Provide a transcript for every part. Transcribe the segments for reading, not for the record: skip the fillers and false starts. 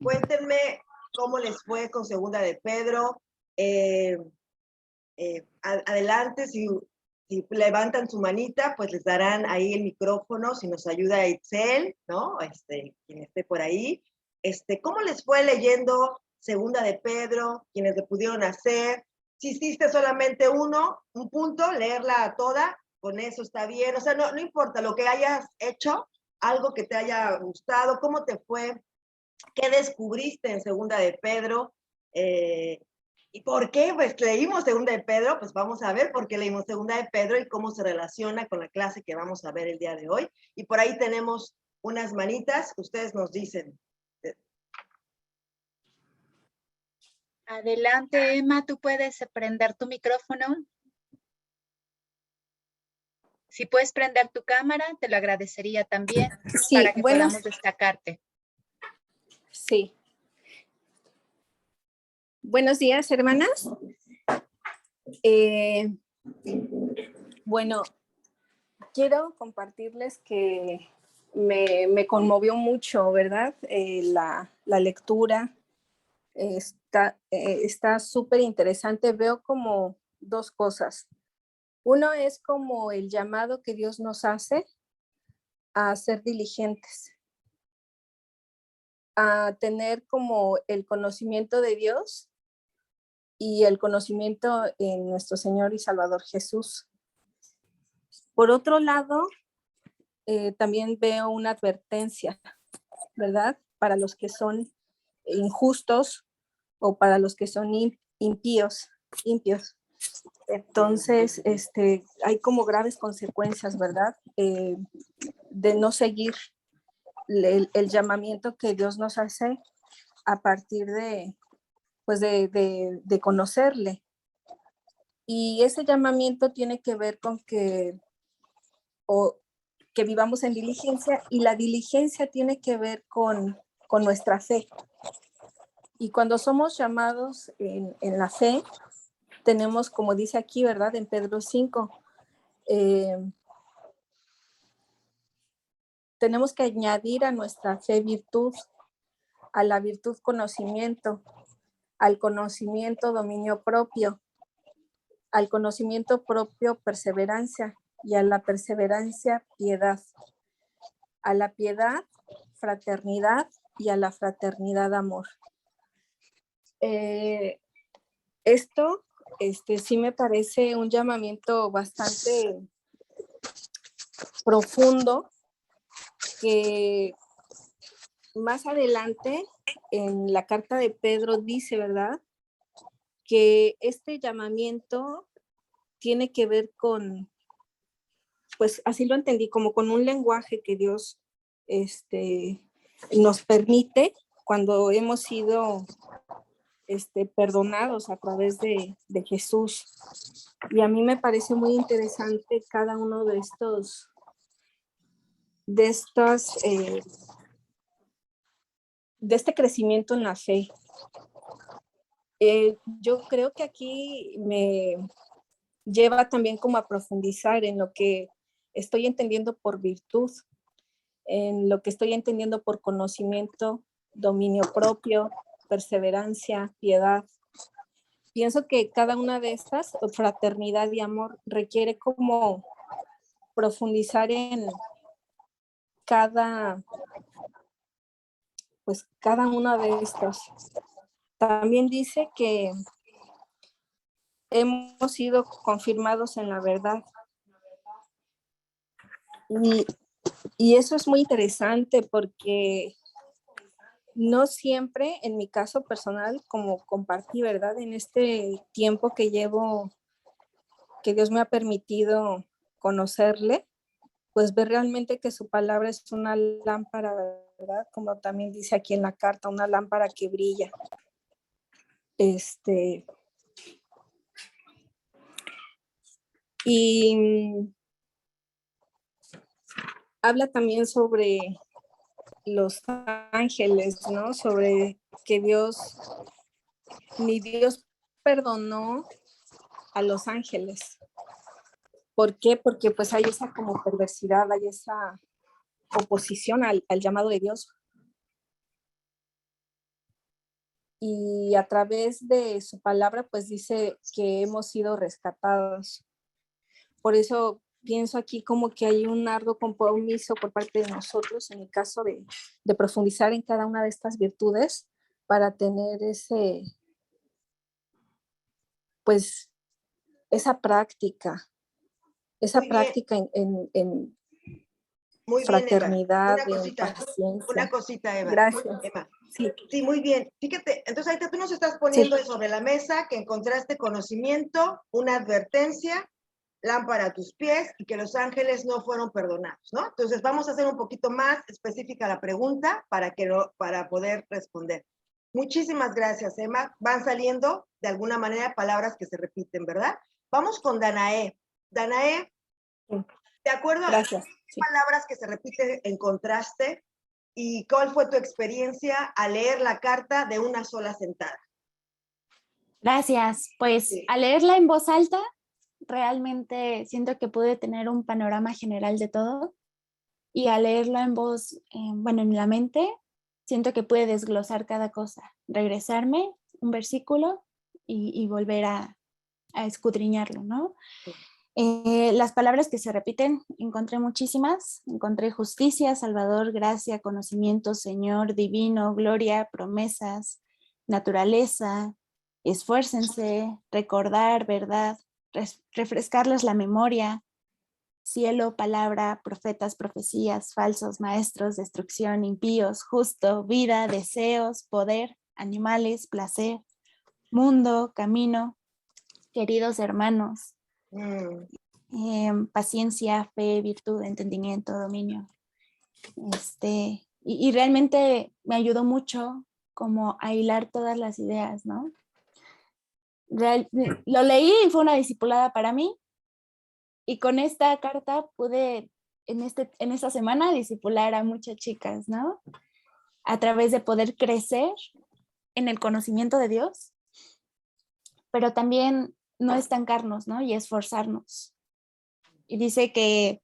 Cuéntenme cómo les fue con Segunda de Pedro. Adelante, si levantan su manita, pues les darán ahí el micrófono, si nos ayuda Itzel, ¿no? Quien esté por ahí. ¿Cómo les fue leyendo Segunda de Pedro? Quienes le pudieron hacer. Si hiciste solamente un punto, leerla toda, con eso está bien. O sea, no importa lo que hayas hecho, algo que te haya gustado, cómo te fue, qué descubriste en Segunda de Pedro, ¿y por qué? Pues leímos Segunda de Pedro, pues vamos a ver por qué leímos Segunda de Pedro y cómo se relaciona con la clase que vamos a ver el día de hoy. Y por ahí tenemos unas manitas, ustedes nos dicen. Adelante, Emma, tú puedes prender tu micrófono. Si puedes prender tu cámara, te lo agradecería también, sí, para que podamos destacarte. Sí. Buenos días, hermanas. Bueno, quiero compartirles que me conmovió mucho, ¿verdad? La lectura está súper interesante. Veo como dos cosas. Uno es como el llamado que Dios nos hace a ser diligentes, a tener como el conocimiento de Dios y el conocimiento en nuestro Señor y Salvador Jesús. Por otro lado, también veo una advertencia, ¿verdad? Para los que son injustos o para los que son impios. Entonces, hay como graves consecuencias, ¿verdad? De no seguir el llamamiento que Dios nos hace a partir de conocerle. Y ese llamamiento tiene que ver con que vivamos en diligencia, y la diligencia tiene que ver con nuestra fe. Y cuando somos llamados en la fe, tenemos, como dice aquí, ¿verdad? En Pedro 5, tenemos que añadir a nuestra fe virtud, a la virtud conocimiento, al conocimiento dominio propio, al conocimiento propio perseverancia, y a la perseverancia piedad, a la piedad fraternidad, y a la fraternidad amor. Esto sí me parece un llamamiento bastante profundo, que más adelante en la carta de Pedro dice, ¿verdad?, que este llamamiento tiene que ver con, pues así lo entendí, como con un lenguaje que Dios nos permite cuando hemos sido perdonados a través de Jesús. Y a mí me parece muy interesante cada uno de este crecimiento en la fe. Yo creo que aquí me lleva también como a profundizar en lo que estoy entendiendo por virtud, en lo que estoy entendiendo por conocimiento, dominio propio, perseverancia, piedad. Pienso que cada una de estas, fraternidad y amor, requiere como profundizar en cada una de estas. También dice que hemos sido confirmados en la verdad. Y eso es muy interesante, porque no siempre, en mi caso personal, como compartí, ¿verdad?, en este tiempo que llevo, que Dios me ha permitido conocerle, pues ver realmente que su palabra es una lámpara, ¿verdad? Como también dice aquí en la carta, una lámpara que brilla. Y habla también sobre los ángeles, ¿no? Sobre que ni Dios perdonó a los ángeles. ¿Por qué? Porque pues hay esa como perversidad, hay esa oposición al llamado de Dios. y a través de su palabra pues dice que hemos sido rescatados. Por eso pienso aquí como que hay un arduo compromiso por parte de nosotros, en el caso de profundizar en cada una de estas virtudes para tener pues, esa práctica Muy bien, en muy bien, Eva. fraternidad, en paciencia. Una cosita, Eva. Gracias. Eva. Sí, Sí, muy bien. Fíjate, entonces ahorita tú nos estás sí, poniendo sobre la mesa que encontraste conocimiento, una advertencia, lámpara a tus pies y que los ángeles no fueron perdonados, ¿no? Entonces vamos a hacer un poquito más específica la pregunta para poder responder. Muchísimas gracias, Emma. Van saliendo de alguna manera palabras que se repiten, ¿verdad? Vamos con Danae. Danae, sí. de acuerdo a Gracias. Sí. palabras que se repiten encontraste y cuál fue tu experiencia al leer la carta de una sola sentada. Gracias. Pues Sí. al leerla en voz alta, realmente siento que pude tener un panorama general de todo. Y al leerlo en voz, bueno, en la mente, siento que pude desglosar cada cosa, regresarme un versículo y volver a escudriñarlo, ¿no? Las palabras que se repiten, encontré muchísimas. Encontré justicia, Salvador, gracia, conocimiento, Señor, divino, gloria, promesas, naturaleza, esfuércense, recordar, verdad, refrescarles la memoria, cielo, palabra, profetas, profecías, falsos, maestros, destrucción, impíos, justo, vida, deseos, poder, animales, placer, mundo, camino, queridos hermanos, paciencia, fe, virtud, entendimiento, dominio. Y realmente me ayudó mucho como a hilar todas las ideas, ¿no? Lo leí y fue una discipulada para mí, y con esta carta pude en esta semana discipular a muchas chicas, ¿no? A través de poder crecer en el conocimiento de Dios, pero también no estancarnos, ¿no? Y esforzarnos. Y dice que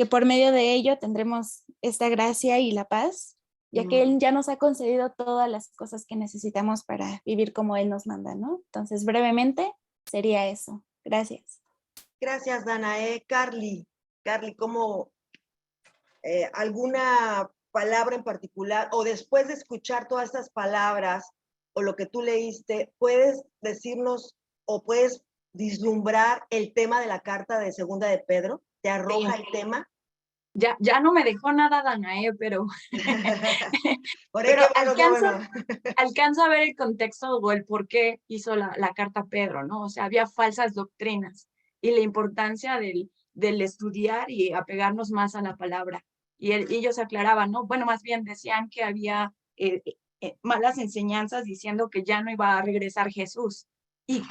por medio de ello tendremos esta gracia y la paz, ya que Él ya nos ha concedido todas las cosas que necesitamos para vivir como Él nos manda, ¿no? Entonces, brevemente, sería eso. Gracias. Gracias, Danae. Carly, ¿cómo alguna palabra en particular o después de escuchar todas estas palabras o lo que tú leíste, puedes decirnos o puedes vislumbrar el tema de la carta de Segunda de Pedro? ¿Te arroja el tema? Ya no me dejó nada Danae, pero, Qué bueno. alcanzo a ver el contexto o el por qué hizo la carta a Pedro, ¿no? O sea, había falsas doctrinas y la importancia del estudiar y apegarnos más a la palabra. Y ellos aclaraban, ¿no? Bueno, más bien decían que había malas enseñanzas diciendo que ya no iba a regresar Jesús. Y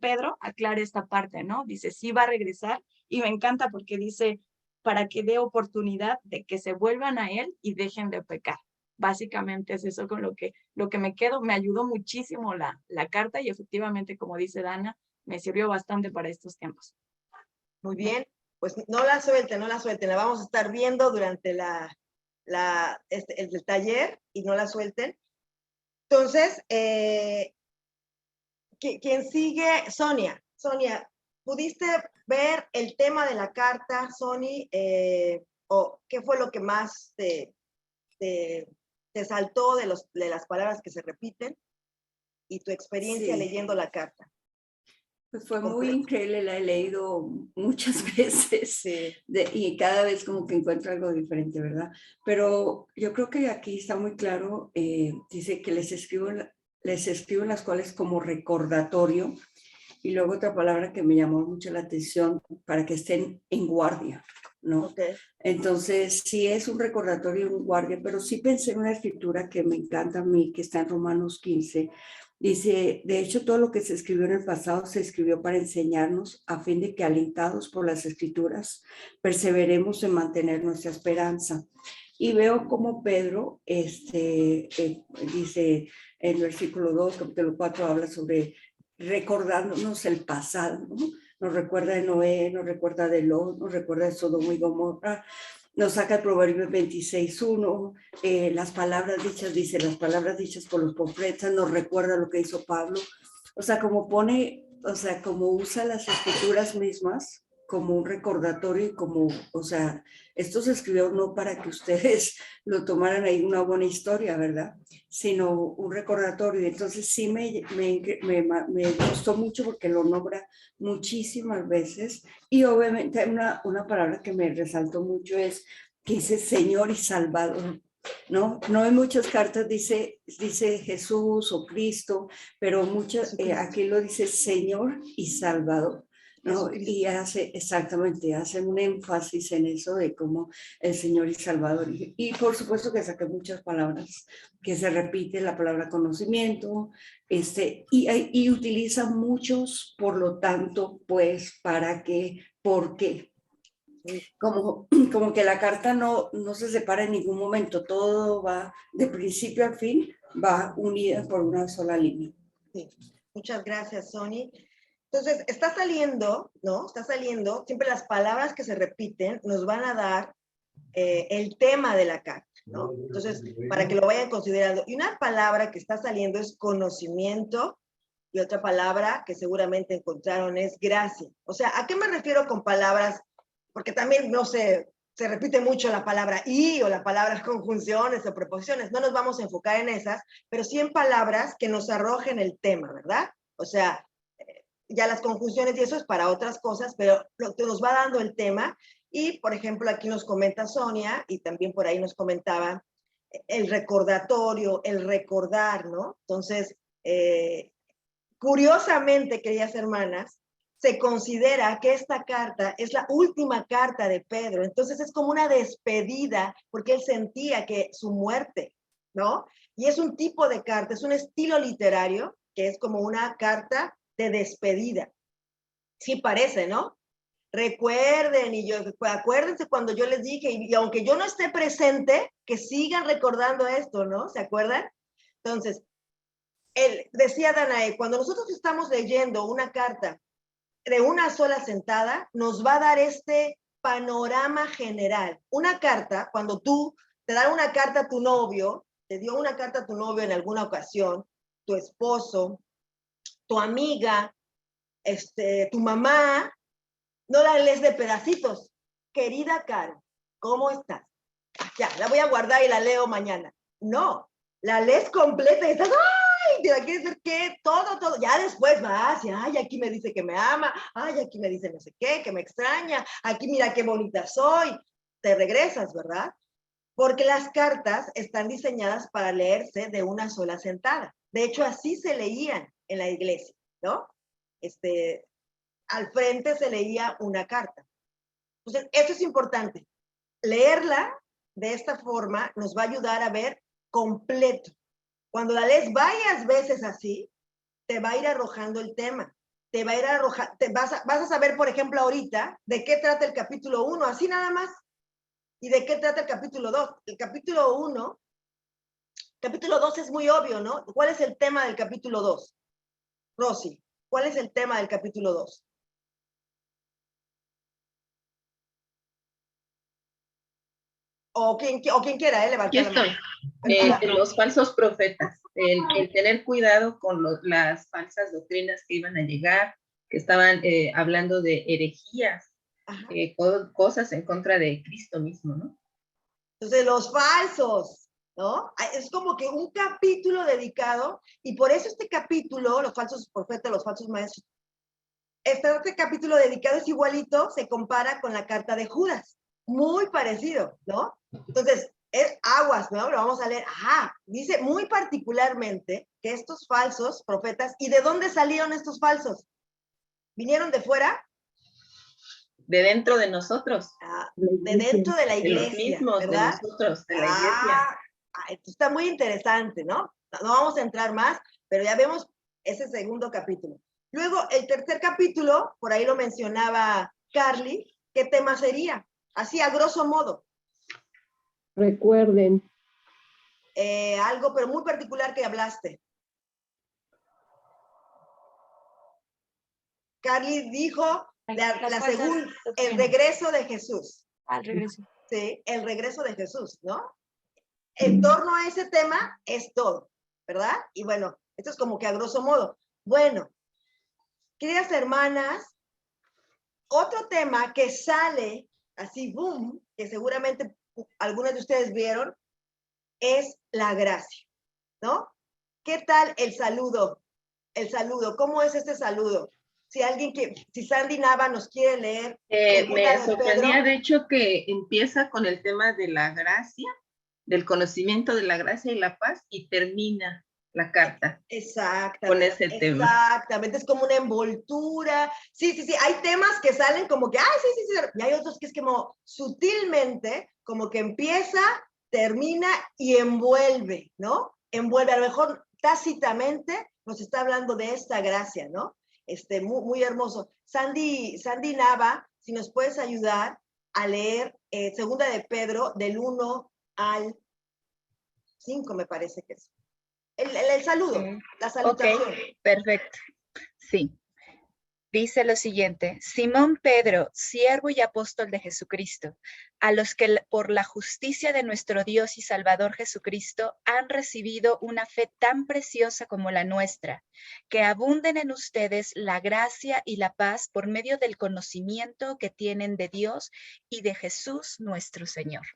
Pedro aclara esta parte, ¿no? Dice, sí va a regresar, y me encanta porque dice, para que dé oportunidad de que se vuelvan a Él y dejen de pecar. Básicamente es eso con lo que me quedo. Me ayudó muchísimo la carta y efectivamente, como dice Dana, me sirvió bastante para estos tiempos. Muy bien, pues no la suelten, la vamos a estar viendo durante el taller y no la suelten. Entonces, ¿quién sigue? Sonia, ¿pudiste ver el tema de la carta, Sony? ¿O qué fue lo que más te saltó de las palabras que se repiten y tu experiencia leyendo la carta? Pues fue muy increíble, la he leído muchas veces y cada vez como que encuentro algo diferente, ¿verdad? Pero yo creo que aquí está muy claro, dice que les escribo en las cuales como recordatorio, y luego otra palabra que me llamó mucho la atención, para que estén en guardia, ¿no? Okay. Entonces, sí es un recordatorio, un guardia, pero sí pensé en una escritura que me encanta a mí, que está en Romanos 15. Dice, de hecho, todo lo que se escribió en el pasado se escribió para enseñarnos, a fin de que, alentados por las escrituras, perseveremos en mantener nuestra esperanza. Y veo como Pedro dice en el versículo 2, capítulo 4, habla sobre recordándonos el pasado, ¿no? Nos recuerda de Noé, nos recuerda de Lot, nos recuerda de Sodoma y Gomorra, nos saca el Proverbio 26:1, las palabras dichas, dice, las palabras dichas por los profetas, nos recuerda lo que hizo Pablo. O sea, como pone, o sea, como usa las escrituras mismas como un recordatorio y como, o sea, esto se escribió no para que ustedes lo tomaran ahí una buena historia, ¿verdad? Sino un recordatorio. Entonces sí me gustó mucho porque lo nombra muchísimas veces y obviamente una palabra que me resaltó mucho es que dice Señor y Salvador. No en muchas cartas dice Jesús o Cristo, pero muchas, aquí lo dice Señor y Salvador. ¿No? Y exactamente, hace un énfasis en eso de cómo el Señor y Salvador. Y por supuesto que saqué muchas palabras que se repite, la palabra conocimiento, y utiliza muchos, por lo tanto, pues, para qué, por qué. Como que la carta no se separa en ningún momento, todo va de principio a fin, va unida por una sola línea. Sí. Muchas gracias, Sony. Entonces, está saliendo, ¿no? Está saliendo, siempre las palabras que se repiten nos van a dar el tema de la carta, ¿no? Entonces, para que lo vayan considerando. Y una palabra que está saliendo es conocimiento, y otra palabra que seguramente encontraron es gracia. O sea, ¿a qué me refiero con palabras? Porque también, no sé, se repite mucho la palabra y o las palabras conjunciones o preposiciones. No nos vamos a enfocar en esas, pero sí en palabras que nos arrojen el tema, ¿verdad? O sea, ya las conjunciones y eso es para otras cosas, pero lo que nos va dando el tema. Y, por ejemplo, aquí nos comenta Sonia, y también por ahí nos comentaba el recordatorio, el recordar, ¿no? Entonces, curiosamente, queridas hermanas, se considera que esta carta es la última carta de Pedro, entonces es como una despedida, porque él sentía que su muerte, ¿no? Y es un tipo de carta, es un estilo literario, que es como una carta de despedida. Sí parece, ¿no? Recuerden, acuérdense cuando yo les dije, y aunque yo no esté presente, que sigan recordando esto, ¿no? ¿Se acuerdan? Entonces, decía Danae, cuando nosotros estamos leyendo una carta de una sola sentada, nos va a dar este panorama general. Una carta, cuando tú te dan una carta a tu novio, te dio una carta a tu novio en alguna ocasión, tu esposo, tu amiga, tu mamá, no la lees de pedacitos. Querida Caro, ¿cómo estás? Ya, la voy a guardar y la leo mañana. No, la lees completa y estás, ¡ay! Te la quieres ver qué, todo. Ya después vas y, ay, aquí me dice que me ama, ay, aquí me dice no sé qué, que me extraña, aquí mira qué bonita soy. Te regresas, ¿verdad? Porque las cartas están diseñadas para leerse de una sola sentada. De hecho, así se leían en la iglesia, ¿no? Al frente se leía una carta. Entonces, esto es importante. Leerla de esta forma nos va a ayudar a ver completo. Cuando la lees varias veces así, te va a ir arrojando el tema. Te va a ir arrojando, vas a saber, por ejemplo, ahorita, de qué trata el capítulo 1, así nada más. ¿Y de qué trata el capítulo 2? El capítulo 2 es muy obvio, ¿no? ¿Cuál es el tema del capítulo 2? Rosy, ¿cuál es el tema del capítulo 2? O quien quiera, levantar la mano. Los falsos profetas, el tener cuidado con las falsas doctrinas que iban a llegar, que estaban hablando de herejías, cosas en contra de Cristo mismo, ¿no? Entonces, los falsos, ¿no? Es como que un capítulo dedicado, y por eso este capítulo, los falsos profetas, los falsos maestros, este capítulo dedicado es igualito, se compara con la carta de Judas, muy parecido, ¿no? Entonces, es aguas, ¿no? Lo vamos a leer. Dice muy particularmente que estos falsos profetas, ¿y de dónde salieron estos falsos? ¿Vinieron de fuera? De dentro de nosotros. De dentro de la iglesia, de los mismos, ¿verdad? de nosotros, de la iglesia. Esto está muy interesante, ¿no? No vamos a entrar más, pero ya vemos ese segundo capítulo. Luego, el tercer capítulo, por ahí lo mencionaba Carly, ¿qué tema sería? Así, a grosso modo. Recuerden. Algo, pero muy particular que hablaste. Carly dijo el regreso de Jesús. Al regreso. ¿sí? El regreso de Jesús, ¿no? En torno a ese tema es todo, ¿verdad? Y bueno, esto es como que a grosso modo. Bueno, queridas hermanas, otro tema que sale así, boom, que seguramente algunos de ustedes vieron, es la gracia, ¿no? ¿Qué tal el saludo? El saludo, ¿cómo es este saludo? Si Sandy Nava nos quiere leer Me Segunda de sorprendía, Pedro. de hecho, que empieza con el tema de la gracia, del conocimiento de la gracia y la paz, y termina la carta con Exactamente, ese tema. exactamente, es como una envoltura. Sí, sí, sí, hay temas que salen como que, ay, sí, sí, sí, y hay otros que es como sutilmente, como que empieza, termina y envuelve, ¿no? Envuelve, a lo mejor tácitamente nos está hablando de esta gracia, ¿no? Muy, muy hermoso. Sandy Nava, si nos puedes ayudar a leer Segunda de Pedro, del 1 al 5, me parece que es. El saludo, la salutación. Ok, perfecto. Sí. Dice lo siguiente: Simón Pedro, siervo y apóstol de Jesucristo, a los que por la justicia de nuestro Dios y Salvador Jesucristo han recibido una fe tan preciosa como la nuestra, que abunden en ustedes la gracia y la paz por medio del conocimiento que tienen de Dios y de Jesús nuestro Señor.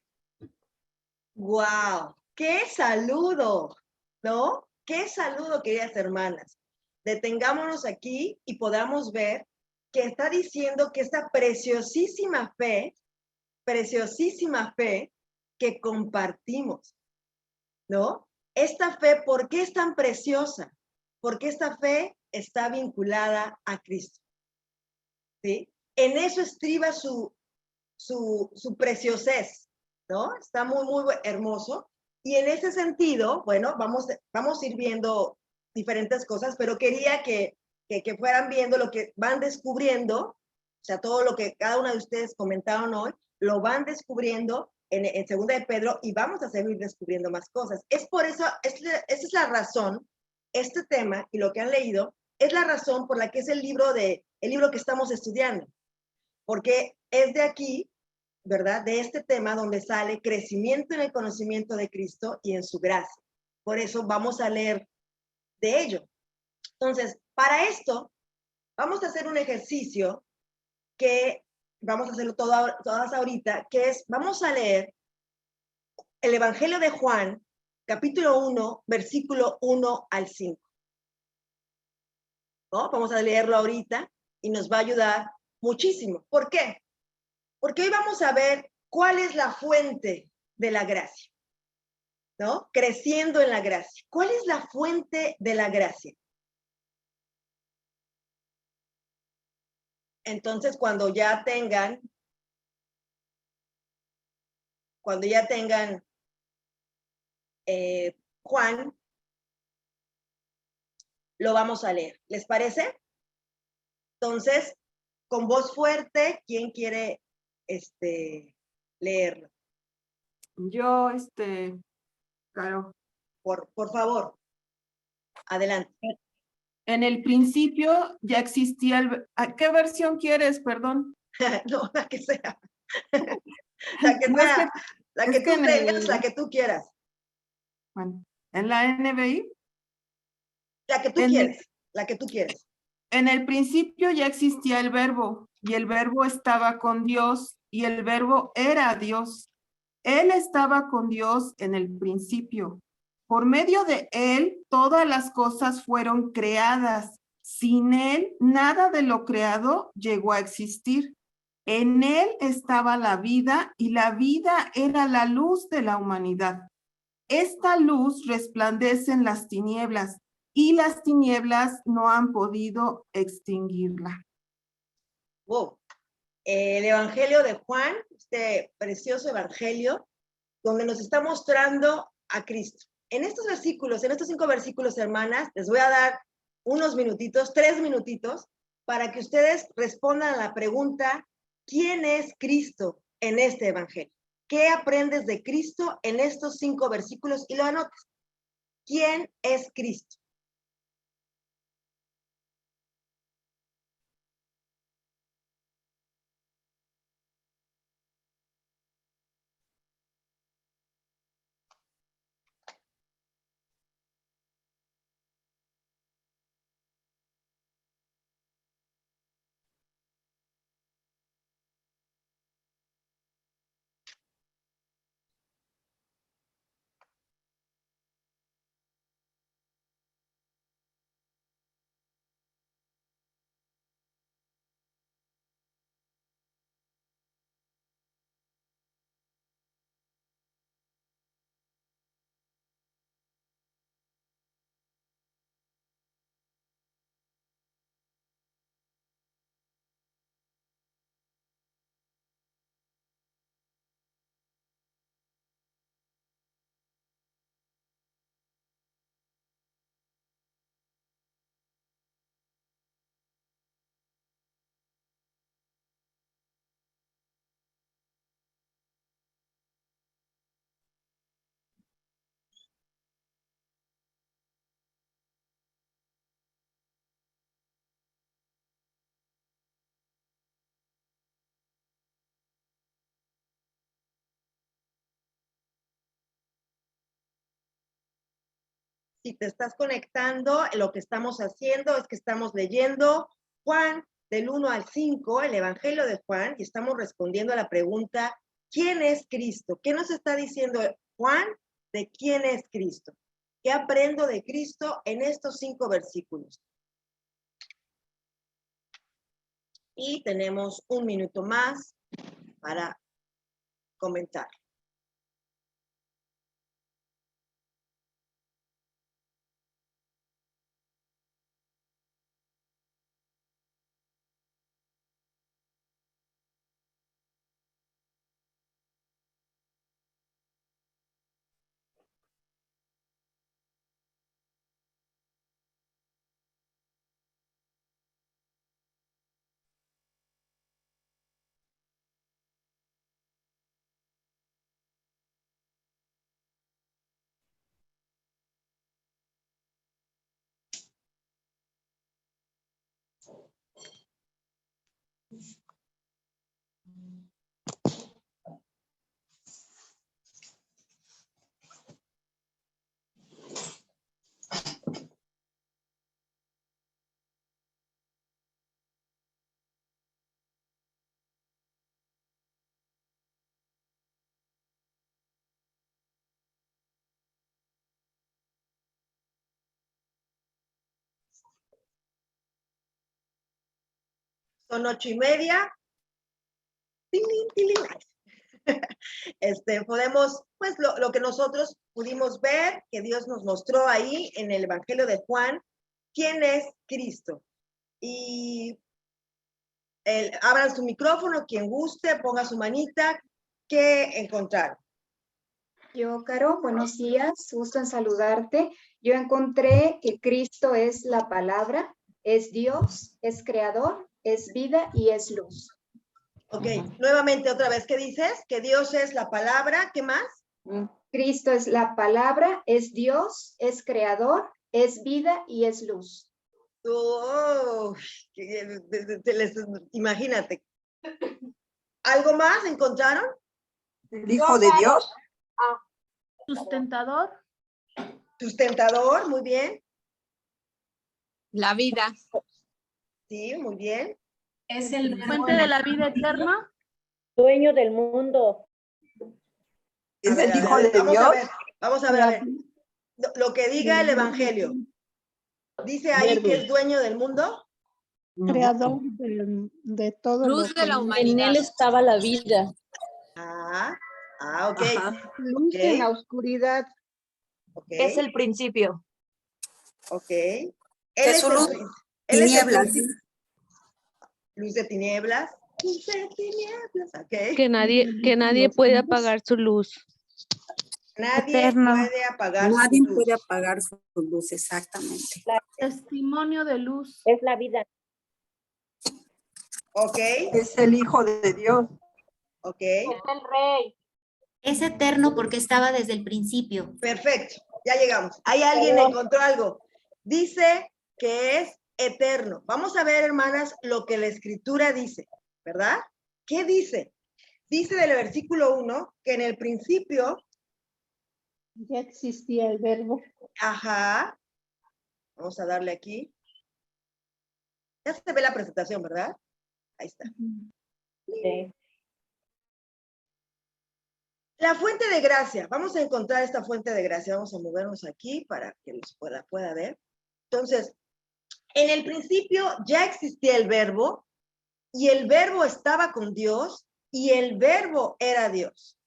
¡Wow! ¡Qué saludo! ¿No? ¡Qué saludo, queridas hermanas! Detengámonos aquí y podamos ver que está diciendo que esta preciosísima fe que compartimos, ¿no? Esta fe, ¿por qué es tan preciosa? Porque esta fe está vinculada a Cristo, ¿sí? En eso estriba su preciosez, ¿no? Está muy, muy hermoso. Y en ese sentido, bueno, vamos a ir viendo diferentes cosas, pero quería que fueran viendo lo que van descubriendo, o sea, todo lo que cada una de ustedes comentaron hoy, lo van descubriendo en Segunda de Pedro y vamos a seguir descubriendo más cosas. Es por eso, esa es la razón, este tema y lo que han leído, es la razón por la que es el libro que estamos estudiando, porque es de aquí, ¿verdad? De este tema donde sale crecimiento en el conocimiento de Cristo y en su gracia. Por eso vamos a leer de ello. Entonces, para esto, vamos a hacer un ejercicio que vamos a hacerlo todas ahorita, que es, vamos a leer el Evangelio de Juan, capítulo 1, versículo 1 al 5. ¿No? Vamos a leerlo ahorita y nos va a ayudar muchísimo. ¿Por qué? Porque hoy vamos a ver cuál es la fuente de la gracia, ¿no? Creciendo en la gracia. ¿Cuál es la fuente de la gracia? Entonces, cuando ya tengan Juan, lo vamos a leer. ¿Les parece? Entonces, con voz fuerte, ¿quién quiere leerlo? Yo, claro. Por favor, adelante. En el principio ya existía ¿qué versión quieres? Perdón. No, la que sea. La que No, sea. La que tú tengas, la el, que tú quieras. bueno, en la NBI. La que tú quieres. La que tú quieres. En el principio ya existía el verbo, y el verbo estaba con Dios, y el verbo era Dios. Él estaba con Dios en el principio. Por medio de él, todas las cosas fueron creadas. Sin él, nada de lo creado llegó a existir. En él estaba la vida, y la vida era la luz de la humanidad. Esta luz resplandece en las tinieblas, y las tinieblas no han podido extinguirla. Wow. El Evangelio de Juan, este precioso Evangelio, donde nos está mostrando a Cristo. En estos versículos, en estos 5 versículos, hermanas, les voy a dar unos minutitos, 3 minutitos, para que ustedes respondan a la pregunta, ¿quién es Cristo en este Evangelio? ¿Qué aprendes de Cristo en estos 5 versículos? Y lo anotas. ¿Quién es Cristo? Si te estás conectando, lo que estamos haciendo es que estamos leyendo Juan del 1 al 5, el Evangelio de Juan, y estamos respondiendo a la pregunta, ¿quién es Cristo? ¿Qué nos está diciendo Juan de quién es Cristo? ¿Qué aprendo de Cristo en estos 5 versículos? Y tenemos 1 minuto más para comentar. Son 8:30. Tilín, tilín. Podemos, pues lo que nosotros pudimos ver, que Dios nos mostró ahí en el Evangelio de Juan, quién es Cristo. Y abran su micrófono, quien guste, ponga su manita, ¿qué encontraron? Yo, Caro, buenos días, gusto en saludarte. Yo encontré que Cristo es la palabra, es Dios, es creador, es vida y es luz. Ok, nuevamente otra vez, ¿qué dices? Que Dios es la palabra, ¿qué más? Cristo es la palabra, es Dios, es creador, es vida y es luz. Oh, imagínate. ¿Algo más encontraron? El Hijo de Dios. Sustentador. Sustentador, muy bien. La vida. Sí, muy bien. Es el fuente de la vida eterna. Dueño del mundo. Es el Hijo de Vamos Dios. Vamos a ver. Lo que diga el Evangelio. ¿Dice ahí que es dueño del mundo? Creador de todo. Luz de la humanidad. En él estaba la vida. Ok. Luz en la oscuridad. Okay. Es el principio. Ok. Es luz, tinieblas. Luz de tinieblas. Luz de tinieblas. Okay. Que nadie puede apagar su luz. Nadie puede apagar su Nadie luz. puede apagar su luz, exactamente. Testimonio de luz. Es la vida. Ok. Es el Hijo de Dios. Ok. Es el Rey. Es eterno porque estaba desde el principio. Perfecto, ya llegamos. Ahí alguien encontró algo. Dice que es eterno. Vamos a ver, hermanas, lo que la Escritura dice, ¿verdad? ¿Qué dice? Dice del versículo 1 que en el principio Ya existía el verbo. Ajá. Vamos a darle aquí. Ya se ve la presentación, ¿verdad? Ahí está. Sí. La fuente de gracia. Vamos a encontrar esta fuente de gracia. Vamos a movernos aquí para que los pueda ver. Entonces, en el principio ya existía el verbo y el verbo estaba con Dios y el verbo era Dios.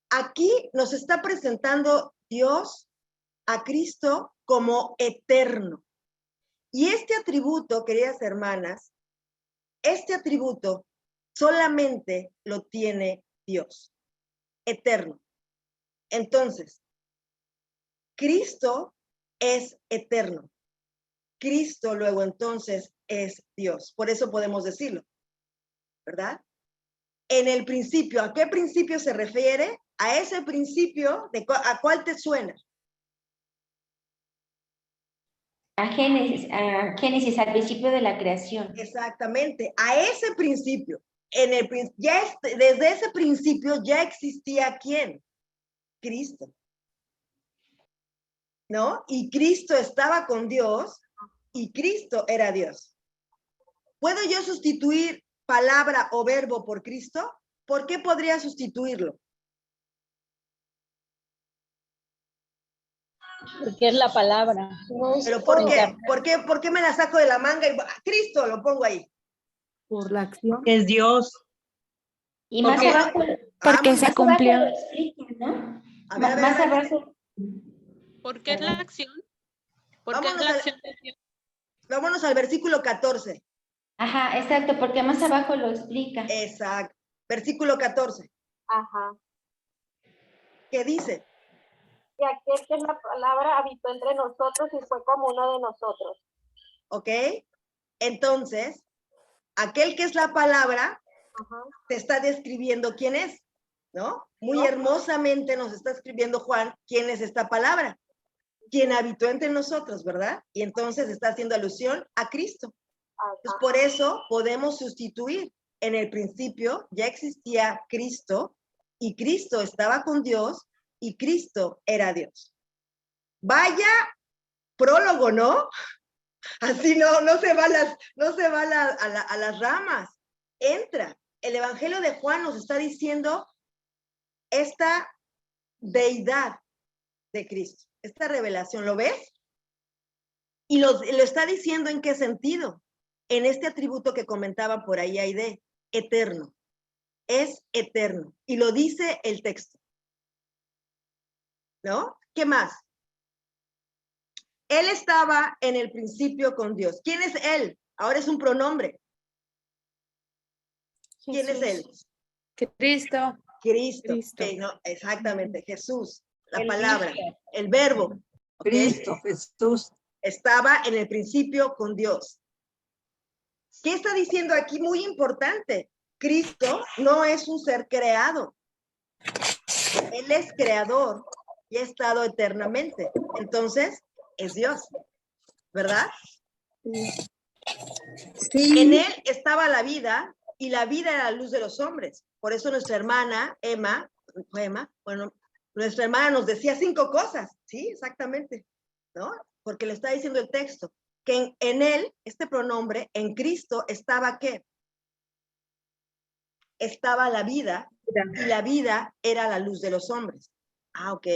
Aquí nos está presentando Dios a Cristo como eterno. Y este atributo, queridas hermanas, este atributo solamente lo tiene Dios, eterno. Entonces, Cristo es eterno. Cristo luego entonces es Dios. Por eso podemos decirlo, ¿verdad? En el principio, ¿a qué principio se refiere? A ese principio, ¿a cuál te suena? A Génesis, al principio de la creación. Exactamente, a ese principio. Desde ese principio ya existía ¿quién? Cristo. ¿no? Y Cristo estaba con Dios y Cristo era Dios. ¿Puedo yo sustituir palabra o verbo por Cristo? ¿Por qué podría sustituirlo? Porque es la palabra. ¿Pero por qué? ¿Por qué me la saco de la manga y Cristo lo pongo ahí? Por la acción. Es Dios. Y más Porque- abajo, Porque más se abajo cumplió. lo explica, ¿no? A ver, Más abajo. ¿Por qué es la acción? Porque es Vámonos la al- acción de Dios. Vámonos al versículo 14. Ajá, exacto, porque más abajo lo explica. Exacto. Versículo 14. Ajá. ¿Qué dice? Y aquel que es la palabra habitó entre nosotros y fue como uno de nosotros. ¿Ok? Entonces, aquel que es la palabra Ajá. te está describiendo quién es, ¿no? Muy hermosamente nos está escribiendo Juan quién es esta palabra, quien habitó entre nosotros, ¿verdad? Y entonces está haciendo alusión a Cristo. Entonces, por eso podemos sustituir. En el principio ya existía Cristo y Cristo estaba con Dios y Cristo era Dios. Vaya prólogo, ¿no? Así no se va a las ramas. Entra. El Evangelio de Juan nos está diciendo esta deidad de Cristo, esta revelación. ¿Lo ves? Y lo está diciendo en qué sentido. En este atributo que comentaba por ahí Aide, eterno. Es eterno. Y lo dice el texto. ¿No? ¿Qué más? Él estaba en el principio con Dios. ¿Quién es él? Ahora es un pronombre. ¿Quién es él? Cristo. Cristo. Cristo. Okay, no, exactamente, Jesús, la El palabra, Hijo. el verbo. ¿Ok? Cristo, Jesús. Estaba en el principio con Dios. ¿Qué está diciendo aquí? Muy importante. Cristo no es un ser creado. Él es creador y ha estado eternamente. Entonces, es Dios, ¿verdad? Sí. En él estaba la vida y la vida era la luz de los hombres. Por eso nuestra hermana, Emma, bueno, nuestra hermana nos decía 5 cosas. Sí, exactamente, ¿no? Porque le está diciendo el texto, que en él, este pronombre, en Cristo, estaba ¿qué? Estaba la vida y la vida era la luz de los hombres. Ah, ok.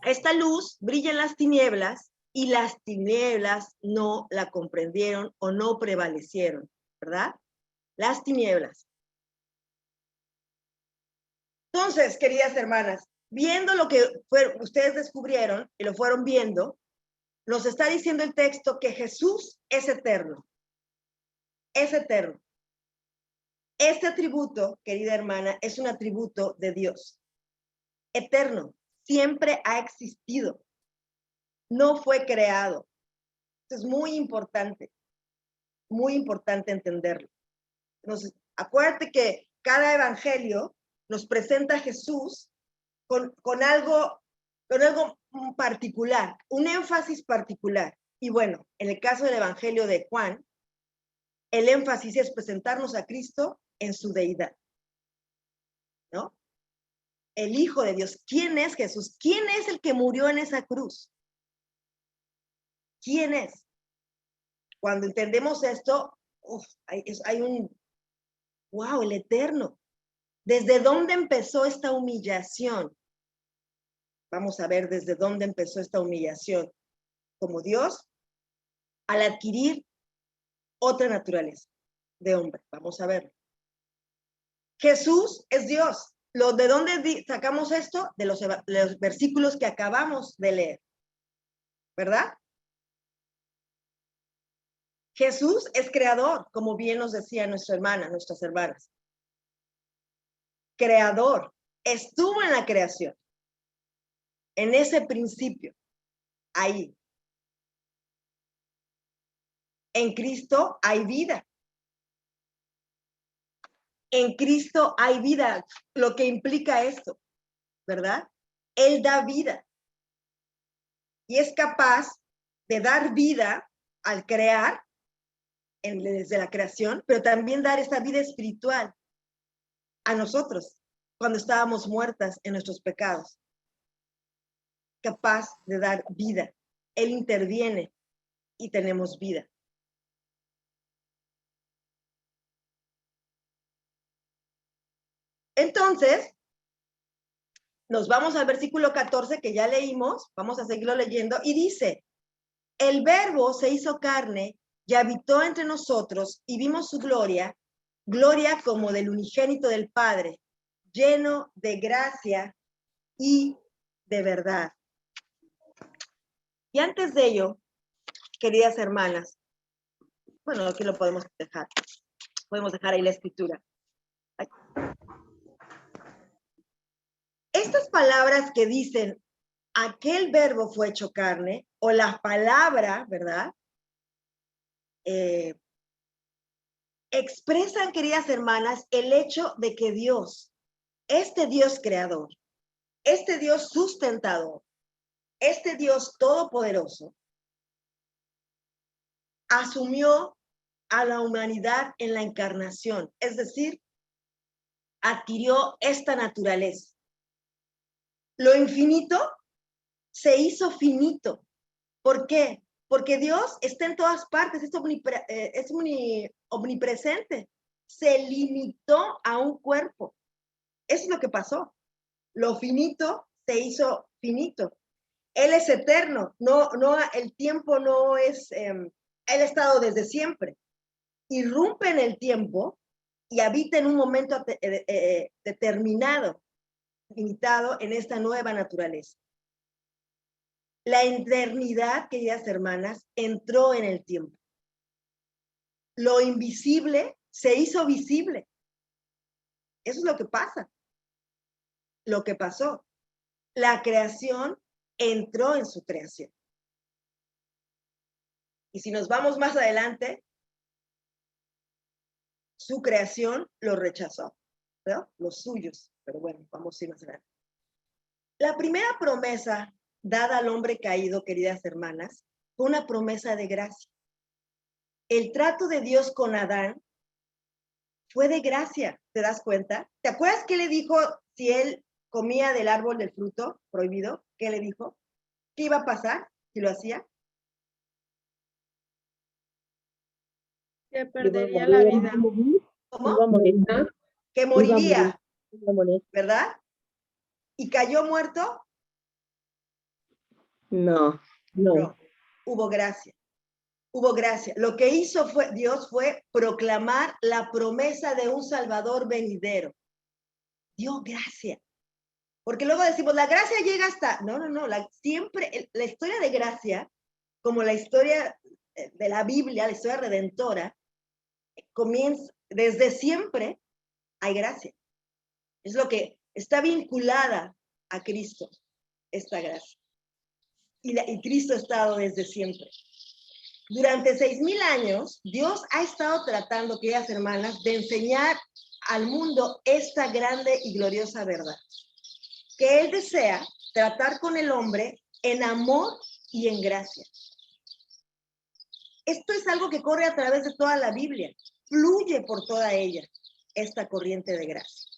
Esta luz brilla en las tinieblas y las tinieblas no la comprendieron o no prevalecieron, ¿verdad? Las tinieblas. Entonces, queridas hermanas, viendo lo que ustedes descubrieron y lo fueron viendo, nos está diciendo el texto que Jesús es eterno. Es eterno. Este atributo, querida hermana, es un atributo de Dios. Eterno. Siempre ha existido. No fue creado. Esto es muy importante entenderlo. Acuérdate que cada evangelio nos presenta a Jesús con algo particular, un énfasis particular. Y bueno, en el caso del evangelio de Juan, el énfasis es presentarnos a Cristo en su deidad, ¿no? El Hijo de Dios. ¿Quién es Jesús? ¿Quién es el que murió en esa cruz? ¿Quién es? Cuando entendemos esto, hay un, wow, el eterno. ¿Desde dónde empezó esta humillación? Vamos a ver desde dónde empezó esta humillación. Como Dios, al adquirir otra naturaleza de hombre. Vamos a verlo. Jesús es Dios. ¿De dónde sacamos esto? De los versículos que acabamos de leer. ¿Verdad? Jesús es creador, como bien nos decía nuestra hermana, nuestras hermanas. Creador. Estuvo en la creación. En ese principio. Ahí. En Cristo hay vida. En Cristo hay vida, lo que implica esto, ¿verdad? Él da vida. Y es capaz de dar vida al crear, desde la creación, pero también dar esta vida espiritual a nosotros, cuando estábamos muertas en nuestros pecados. capaz de dar vida. Él interviene y tenemos vida. Entonces, nos vamos al versículo 14 que ya leímos, vamos a seguirlo leyendo, y dice, el Verbo se hizo carne y habitó entre nosotros y vimos su gloria, gloria como del unigénito del Padre, lleno de gracia y de verdad. Y antes de ello, queridas hermanas, bueno, aquí lo podemos dejar ahí la escritura. Ay. Estas palabras que dicen, aquel Verbo fue hecho carne, o la palabra, ¿verdad? Expresan, queridas hermanas, el hecho de que Dios, este Dios creador, este Dios sustentador, este Dios todopoderoso, asumió a la humanidad en la encarnación, es decir, adquirió esta naturaleza. Lo infinito se hizo finito. ¿Por qué? Porque Dios está en todas partes, es omnipresente. Se limitó a un cuerpo. Eso es lo que pasó. Lo finito se hizo finito. Él es eterno, el tiempo no es, Él ha estado desde siempre. Irrumpe en el tiempo y habita en un momento determinado, limitado en esta nueva naturaleza. La eternidad, queridas hermanas, entró en el tiempo. Lo invisible se hizo visible. Eso es lo que pasa. Lo que pasó. La creación entró en su creación. Y si nos vamos más adelante, su creación lo rechazó, ¿no? Los suyos. Pero bueno, vamos a ir más adelante. La primera promesa dada al hombre caído, queridas hermanas, fue una promesa de gracia. El trato de Dios con Adán fue de gracia, ¿te das cuenta? ¿Te acuerdas qué le dijo si él comía del árbol del fruto prohibido? ¿Qué le dijo? ¿Qué iba a pasar si lo hacía? Que perdería la vida. ¿Cómo? Que moriría, ¿verdad? ¿Y cayó muerto? No. Hubo gracia. Hubo gracia. Lo que hizo Dios fue proclamar la promesa de un Salvador venidero. Dio gracia. Porque luego decimos, la gracia llega hasta... No. Siempre la historia de gracia, como la historia de la Biblia, la historia redentora, comienza desde siempre, hay gracia. Es lo que está vinculada a Cristo, esta gracia. Y Cristo ha estado desde siempre. Durante 6,000 años, Dios ha estado tratando, queridas hermanas, de enseñar al mundo esta grande y gloriosa verdad. Que Él desea tratar con el hombre en amor y en gracia. Esto es algo que corre a través de toda la Biblia. Fluye por toda ella esta corriente de gracia.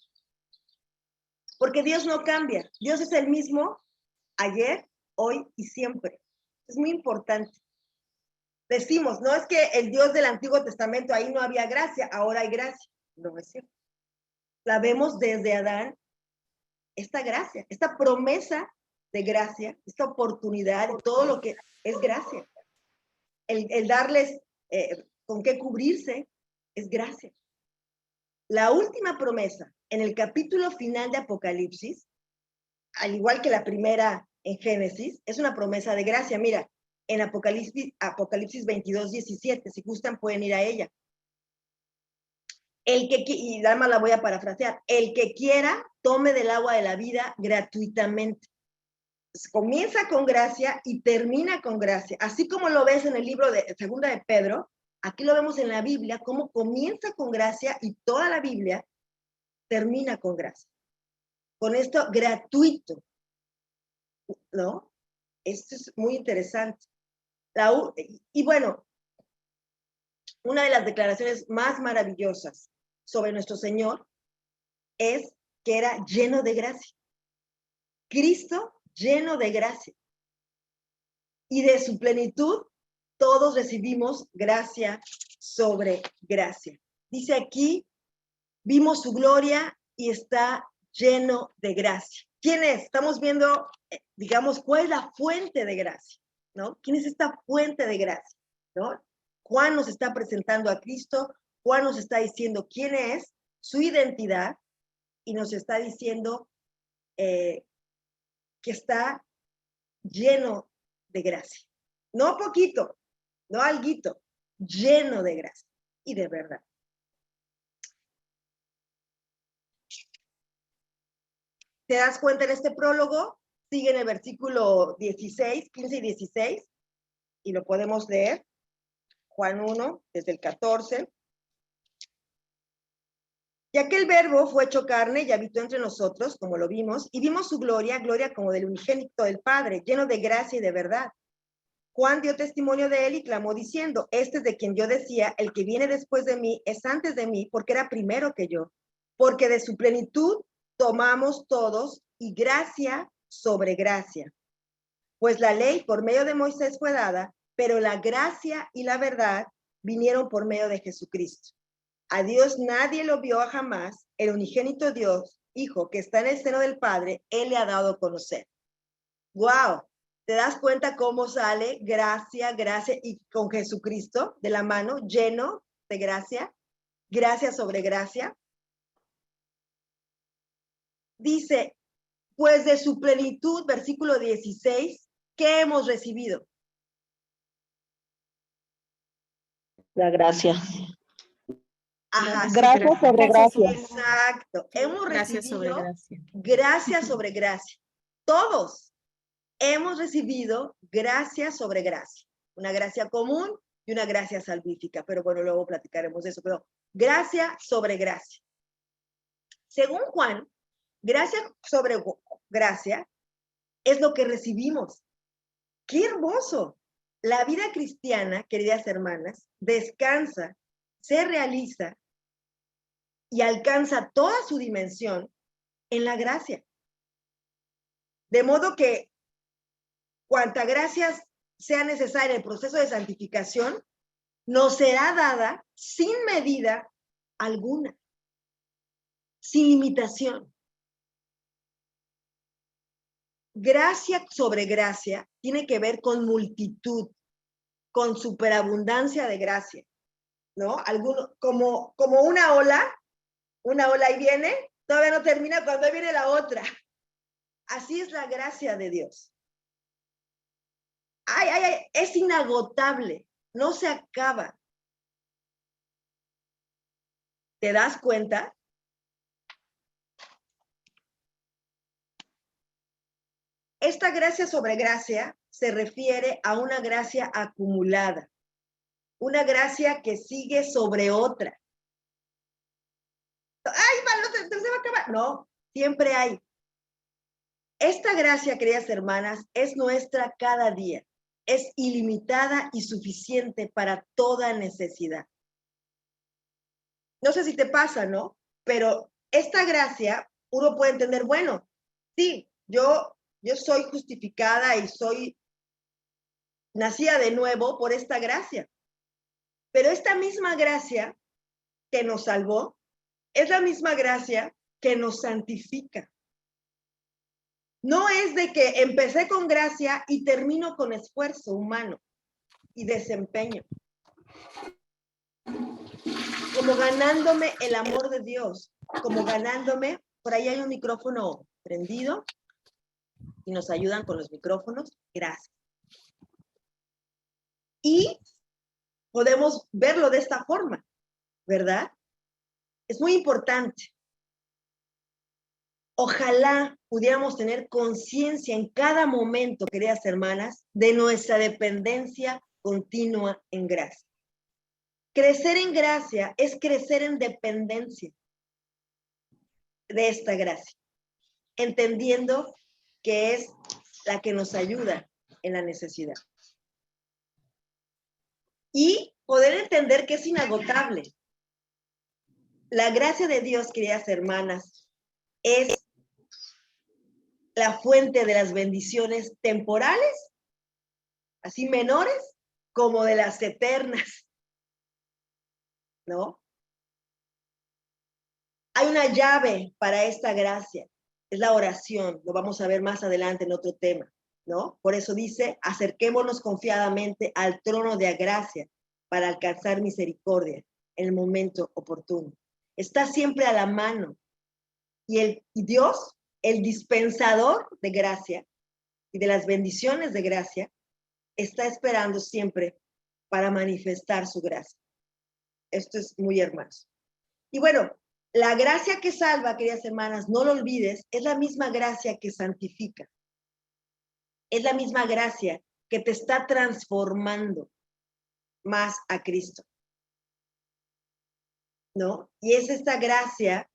Porque Dios no cambia. Dios es el mismo ayer, hoy y siempre. Es muy importante. Decimos, no es que el Dios del Antiguo Testamento, ahí no había gracia, ahora hay gracia. No es cierto. La vemos desde Adán, esta gracia, esta promesa de gracia, esta oportunidad, todo lo que es gracia. El darles con qué cubrirse es gracia. La última promesa en el capítulo final de Apocalipsis, al igual que la primera en Génesis, es una promesa de gracia. Mira, en Apocalipsis 22:17, si gustan pueden ir a ella. Y además la voy a parafrasear, el que quiera, tome del agua de la vida gratuitamente. Comienza con gracia y termina con gracia. Así como lo ves en el libro de Segunda de Pedro, aquí lo vemos en la Biblia, cómo comienza con gracia y toda la Biblia termina con gracia. Con esto gratuito, ¿no? Esto es muy interesante. Y bueno, una de las declaraciones más maravillosas sobre nuestro Señor es que era lleno de gracia. Cristo lleno de gracia. y de su plenitud todos recibimos gracia sobre gracia. Dice aquí, vimos su gloria y está lleno de gracia. ¿Quién es? Estamos viendo, digamos, cuál es la fuente de gracia, ¿no? ¿Quién es esta fuente de gracia? ¿No? Juan nos está presentando a Cristo, Juan nos está diciendo quién es, su identidad, y nos está diciendo que está lleno de gracia. No poquito, no alguito, lleno de gracia y de verdad. ¿Te das cuenta en este prólogo? Sigue en el versículo 16, 15 y 16, y lo podemos leer. Juan 1, desde el 14. Y aquel verbo fue hecho carne y habitó entre nosotros, como lo vimos, y vimos su gloria, gloria como del unigénito del Padre, lleno de gracia y de verdad. Juan dio testimonio de él y clamó diciendo, este es de quien yo decía, el que viene después de mí es antes de mí, porque era primero que yo. Porque de su plenitud tomamos todos y gracia sobre gracia. Pues la ley por medio de Moisés fue dada, pero la gracia y la verdad vinieron por medio de Jesucristo. A Dios nadie lo vio jamás, el unigénito Dios, Hijo, que está en el seno del Padre, Él le ha dado a conocer. ¡Wow! ¿Te das cuenta cómo sale gracia, gracia y con Jesucristo de la mano, lleno de gracia, gracia sobre gracia? Dice, pues de su plenitud, versículo 16, ¿qué hemos recibido? La gracia. Ajá, Gracia sobre gracia. Exacto. Hemos Gracia recibido sobre gracia. Gracia sobre gracia. Todos hemos recibido gracia sobre gracia. Una gracia común y una gracia salvífica. Pero bueno, luego platicaremos de eso. Pero gracia sobre gracia. Según Juan, gracia sobre gracia es lo que recibimos. ¡Qué hermoso! La vida cristiana, queridas hermanas, descansa, se realiza y alcanza toda su dimensión en la gracia. De modo que cuanta gracia sea necesaria en el proceso de santificación, nos será dada sin medida alguna, sin limitación. Gracia sobre gracia tiene que ver con multitud, con superabundancia de gracia, ¿no? Como una ola ahí viene, todavía no termina cuando viene la otra. Así es la gracia de Dios. Es inagotable, no se acaba. ¿Te das cuenta? Esta gracia sobre gracia se refiere a una gracia acumulada, una gracia que sigue sobre otra. ¡Ay, se va a acabar! No, siempre hay. Esta gracia, queridas hermanas, es nuestra cada día. Es ilimitada y suficiente para toda necesidad. No sé si te pasa, ¿no? Pero esta gracia, uno puede entender, bueno, sí, yo soy justificada y soy nacida de nuevo por esta gracia. Pero esta misma gracia que nos salvó, es la misma gracia que nos santifica. No es de que empecé con gracia y termino con esfuerzo humano y desempeño. Como ganándome el amor de Dios, como ganándome, por ahí hay un micrófono prendido y nos ayudan con los micrófonos, gracias. Y podemos verlo de esta forma, ¿verdad? Es muy importante. Ojalá pudiéramos tener conciencia en cada momento, queridas hermanas, de nuestra dependencia continua en gracia. Crecer en gracia es crecer en dependencia de esta gracia, entendiendo que es la que nos ayuda en la necesidad. Y poder entender que es inagotable. La gracia de Dios, queridas hermanas, es la fuente de las bendiciones temporales así menores como de las eternas, ¿no? Hay una llave para esta gracia, es la oración, lo vamos a ver más adelante en otro tema, ¿no? Por eso dice, acerquémonos confiadamente al trono de gracia para alcanzar misericordia en el momento oportuno. Está siempre a la mano. Y Dios, el dispensador de gracia y de las bendiciones de gracia, está esperando siempre para manifestar su gracia. Esto es muy hermoso. Y bueno, la gracia que salva, queridas hermanas, no lo olvides, es la misma gracia que santifica. Es la misma gracia que te está transformando más a Cristo, ¿no? Y es esta gracia,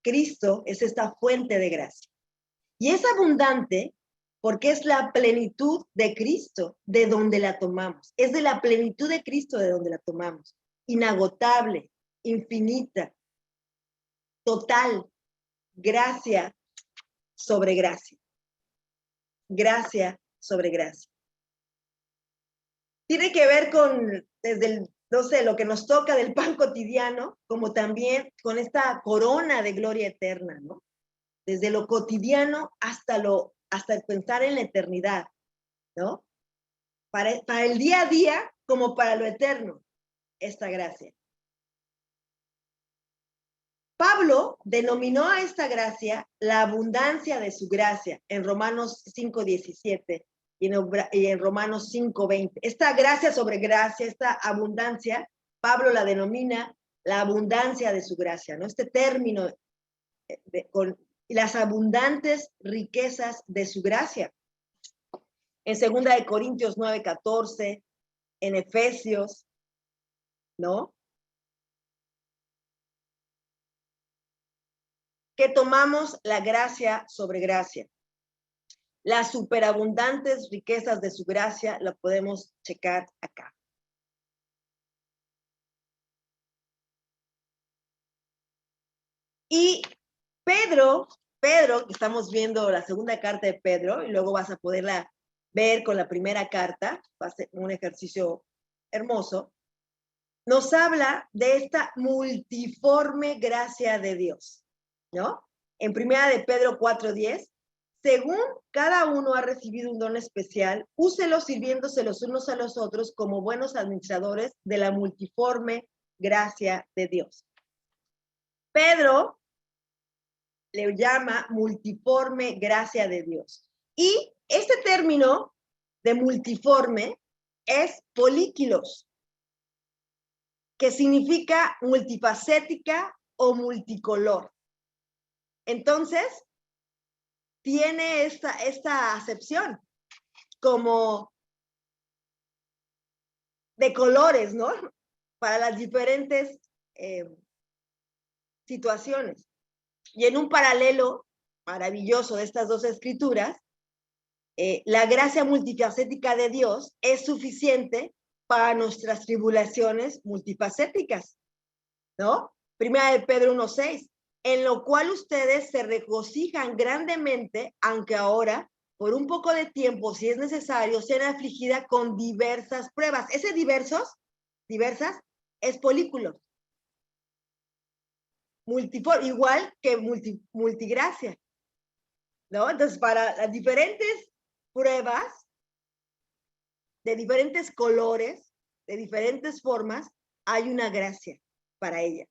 Cristo es esta fuente de gracia. Y es abundante porque es la plenitud de Cristo de donde la tomamos. Es de la plenitud de Cristo de donde la tomamos. Inagotable, infinita, total, gracia sobre gracia. Gracia sobre gracia. Tiene que ver con, desde el, no sé, lo que nos toca del pan cotidiano, como también con esta corona de gloria eterna, ¿no? Desde lo cotidiano hasta el pensar en la eternidad, ¿no? Para el día a día como para lo eterno, esta gracia. Pablo denominó a esta gracia la abundancia de su gracia en Romanos 5:17 y en Romanos 5:20. Esta gracia sobre gracia, esta abundancia, Pablo la denomina la abundancia de su gracia, ¿no? Este término con las abundantes riquezas de su gracia. En 2 Corintios 9:14, en Efesios, ¿no? Que tomamos la gracia sobre gracia. Las superabundantes riquezas de su gracia la podemos checar acá. Y Pedro, que estamos viendo la segunda carta de Pedro, y luego vas a poderla ver con la primera carta, va a ser un ejercicio hermoso, nos habla de esta multiforme gracia de Dios, ¿no? En primera de Pedro 4:10, según cada uno ha recibido un don especial, úselo sirviéndose los unos a los otros como buenos administradores de la multiforme gracia de Dios. Pedro le llama multiforme gracia de Dios. Y este término de multiforme es políquilos, que significa multifacética o multicolor. Entonces, tiene esta acepción como de colores, ¿no? Para las diferentes situaciones. Y en un paralelo maravilloso de estas dos escrituras, la gracia multifacética de Dios es suficiente para nuestras tribulaciones multifacéticas, ¿no? Primera de Pedro 1:6, en lo cual ustedes se regocijan grandemente, aunque ahora, por un poco de tiempo, si es necesario, sean afligidas con diversas pruebas. Ese diversas, es polículo. Igual que multigracia, ¿no? Entonces, para las diferentes pruebas, de diferentes colores, de diferentes formas, hay una gracia para ella.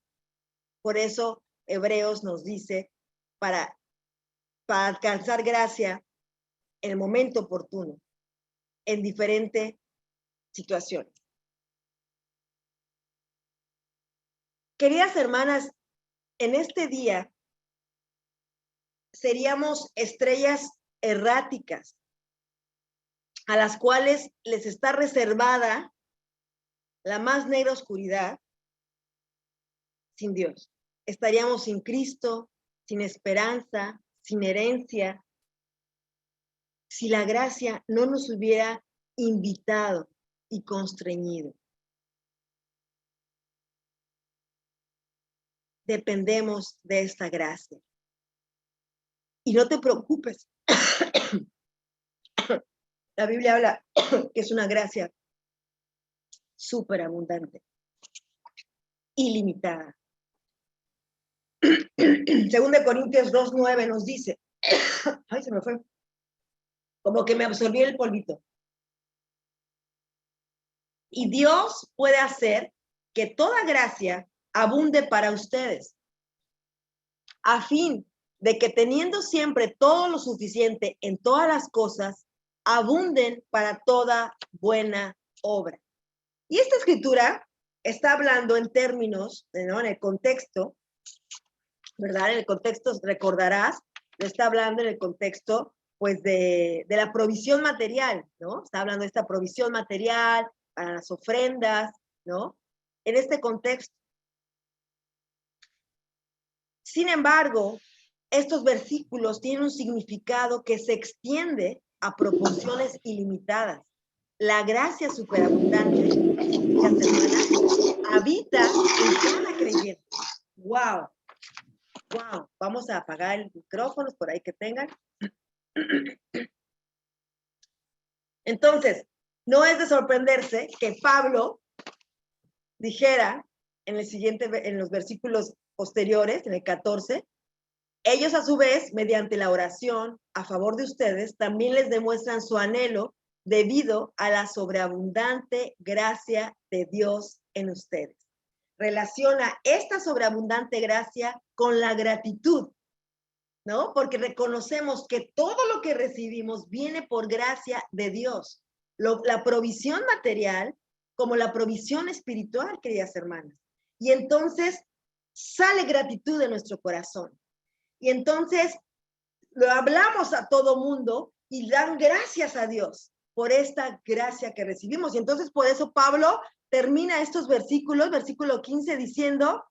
Por eso Hebreos nos dice, para alcanzar gracia en el momento oportuno, en diferentes situaciones. Queridas hermanas, en este día seríamos estrellas erráticas a las cuales les está reservada la más negra oscuridad sin Dios. Estaríamos sin Cristo, sin esperanza, sin herencia, si la gracia no nos hubiera invitado y constreñido. Dependemos de esta gracia. Y no te preocupes. La Biblia habla que es una gracia súper abundante, ilimitada. Según de Corintios 2:9 nos dice, ay, se me fue, como que me absorbí el polvito. Y Dios puede hacer que toda gracia abunde para ustedes, a fin de que teniendo siempre todo lo suficiente en todas las cosas, abunden para toda buena obra. Y esta escritura está hablando en términos, ¿no? En el contexto, ¿verdad? En el contexto, recordarás, lo está hablando en el contexto, pues, de la provisión material, ¿no? Está hablando de esta provisión material para las ofrendas, ¿no? En este contexto. Sin embargo, estos versículos tienen un significado que se extiende a proporciones ilimitadas. La gracia superabundante, queridas hermanas, habita en cada creyente. ¡Wow! ¡Wow! Vamos a apagar el micrófono por ahí que tengan. Entonces, no es de sorprenderse que Pablo dijera en los versículos posteriores, en el 14, ellos a su vez, mediante la oración a favor de ustedes, también les demuestran su anhelo debido a la sobreabundante gracia de Dios en ustedes. Relaciona esta sobreabundante gracia con la gratitud, ¿no? Porque reconocemos que todo lo que recibimos viene por gracia de Dios. La provisión material como la provisión espiritual, queridas hermanas. Y entonces sale gratitud de nuestro corazón. Y entonces lo hablamos a todo mundo y dan gracias a Dios por esta gracia que recibimos. Y entonces por eso Pablo termina estos versículos, versículo 15, diciendo,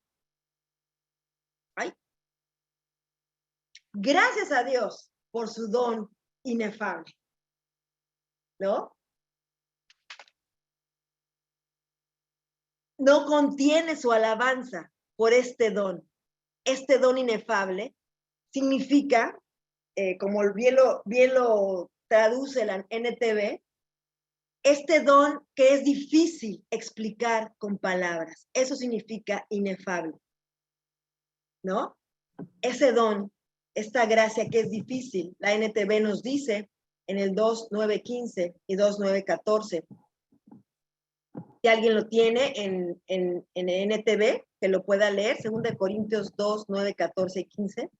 gracias a Dios por su don inefable, ¿no? No contiene su alabanza por este don. Este don inefable significa, como bien lo traduce la NTV, este don que es difícil explicar con palabras. Eso significa inefable, ¿no? Ese don, esta gracia que es difícil, la NTV nos dice en el 2:9-15 y 2:9-14. Si alguien lo tiene en NTV, que lo pueda leer, 2 Corintios 2:9-14 y 15.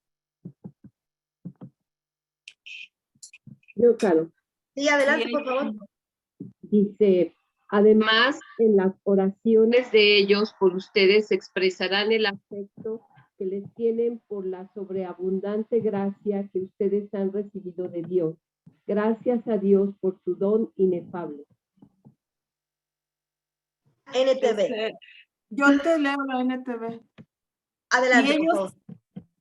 Yo, Caro. Sí, adelante, por favor. Dice, además, en las oraciones de ellos por ustedes expresarán el afecto que les tienen por la sobreabundante gracia que ustedes han recibido de Dios. Gracias a Dios por su don inefable. NTV. Yo te leo la NTV. Adelante, por favor.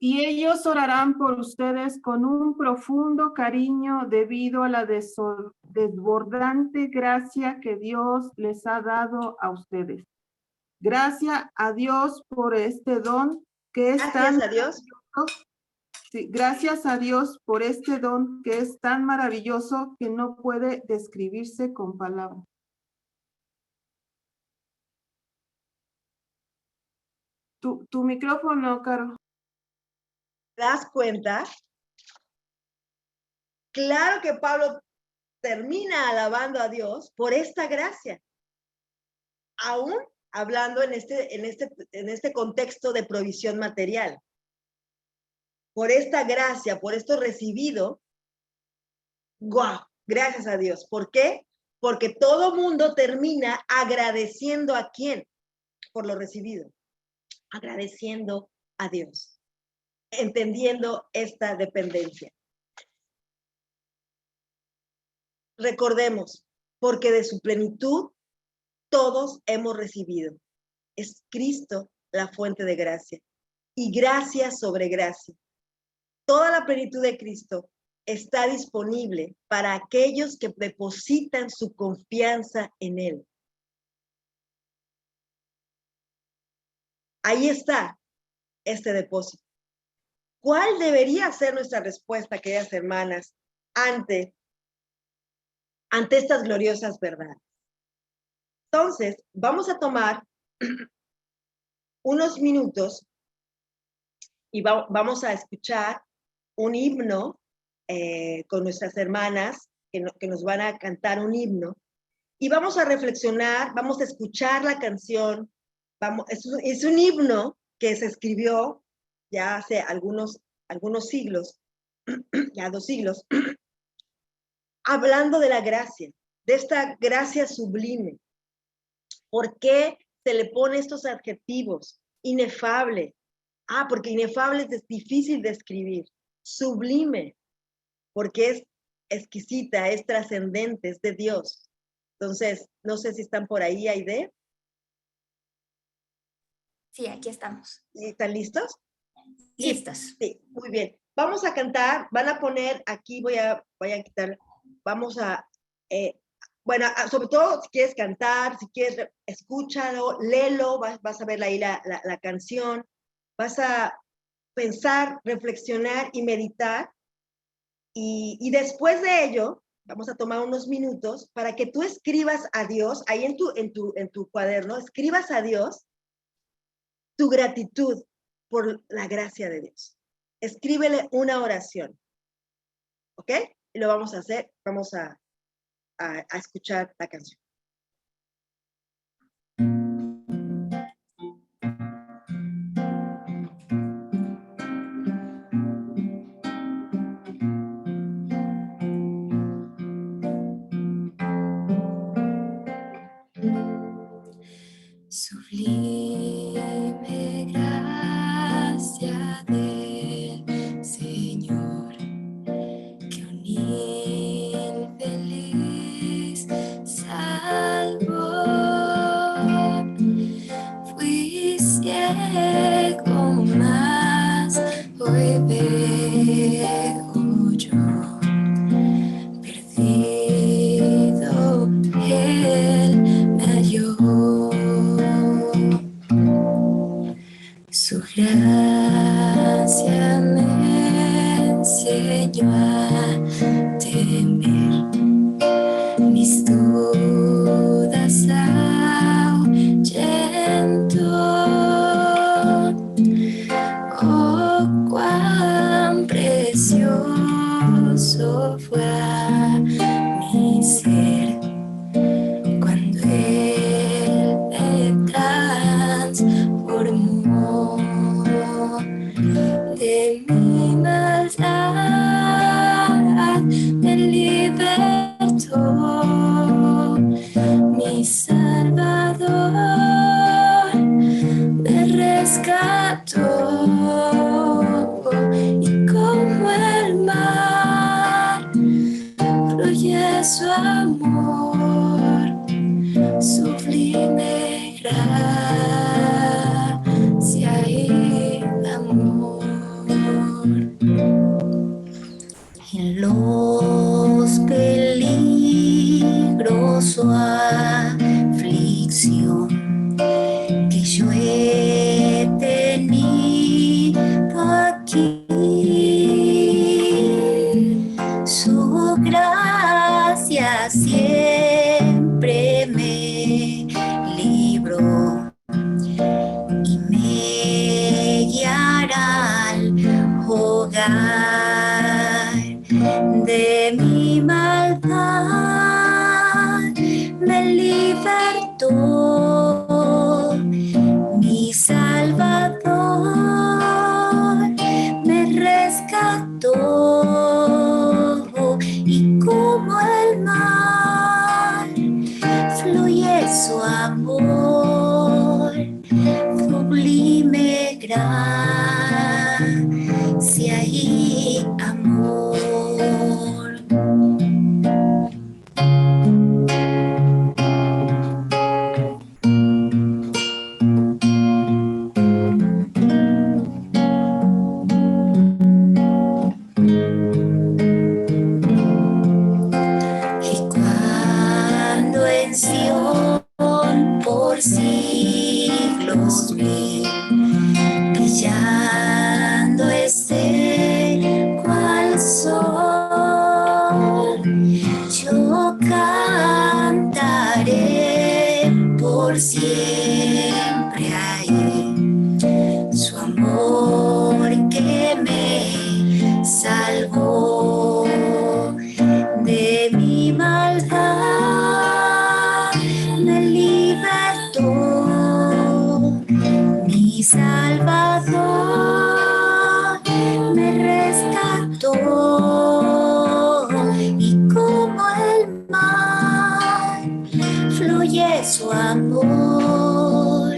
Y ellos orarán por ustedes con un profundo cariño debido a la desbordante gracia que Dios les ha dado a ustedes. Gracias a Dios por este don que es tan maravilloso. Sí, gracias a Dios por este don que es tan maravilloso que no puede describirse con palabras. Tu micrófono, Caro. ¿Te das cuenta? Claro que Pablo termina alabando a Dios por esta gracia. Aún hablando en este contexto de provisión material. Por esta gracia, por esto recibido, ¡guau! Gracias a Dios. ¿Por qué? Porque todo mundo termina agradeciendo a quién por lo recibido. Agradeciendo a Dios. Entendiendo esta dependencia. Recordemos, porque de su plenitud todos hemos recibido. Es Cristo la fuente de gracia. Y gracia sobre gracia. Toda la plenitud de Cristo está disponible para aquellos que depositan su confianza en Él. Ahí está este depósito. ¿Cuál debería ser nuestra respuesta, queridas hermanas, ante ante estas gloriosas verdades. Entonces, vamos a tomar unos minutos y vamos a escuchar un himno con nuestras hermanas que nos van a cantar un himno y vamos a reflexionar, vamos a escuchar la canción. Es un himno que se escribió ya hace algunos siglos, ya 2 siglos, hablando de la gracia, de esta gracia sublime. ¿Por qué se le pone estos adjetivos? Inefable. Porque inefable es difícil de escribir. Sublime, porque es exquisita, es trascendente, es de Dios. Entonces, no sé si están por ahí, Aide. Sí, aquí estamos. ¿Están listos? Listos. Sí, muy bien. Vamos a cantar, van a poner aquí, voy a quitar, vamos a, sobre todo si quieres cantar, si quieres, escúchalo, léelo, vas a ver ahí la canción, vas a pensar, reflexionar y meditar, y después de ello, vamos a tomar unos minutos para que tú escribas a Dios, ahí en tu cuaderno, escribas a Dios tu gratitud por la gracia de Dios. Escríbele una oración, ¿ok? Y lo vamos a hacer, vamos a escuchar la canción. Sublime gracia del Señor, que un infeliz salvó. Fui ciego, mas hoy veo yo. Perdido, Él me halló. Su gracia me enseñó a temer, mis dudas ahuyentó. Oh, cuán precioso fue a mi ser cuando Él me transformó. De mi maldad me libertó, mi Salvador me rescató, y como el mar fluye su amor, sublime gracia y amor. En los peligros su aflicción que yo he tenido aquí, su gracia siempre me libró y me guiará al hogar. De mi maldad me libertó, mi Salvador me rescató, y como el mar fluye su amor, sublime gracia y amor. Y cuando en Sion por siglos vi brillando ese cual sol, yo cantaré por siempre a Él, su amor que me salvó de mi maldad, me libertó, mi Salvador me rescató, y como el mar fluye su amor,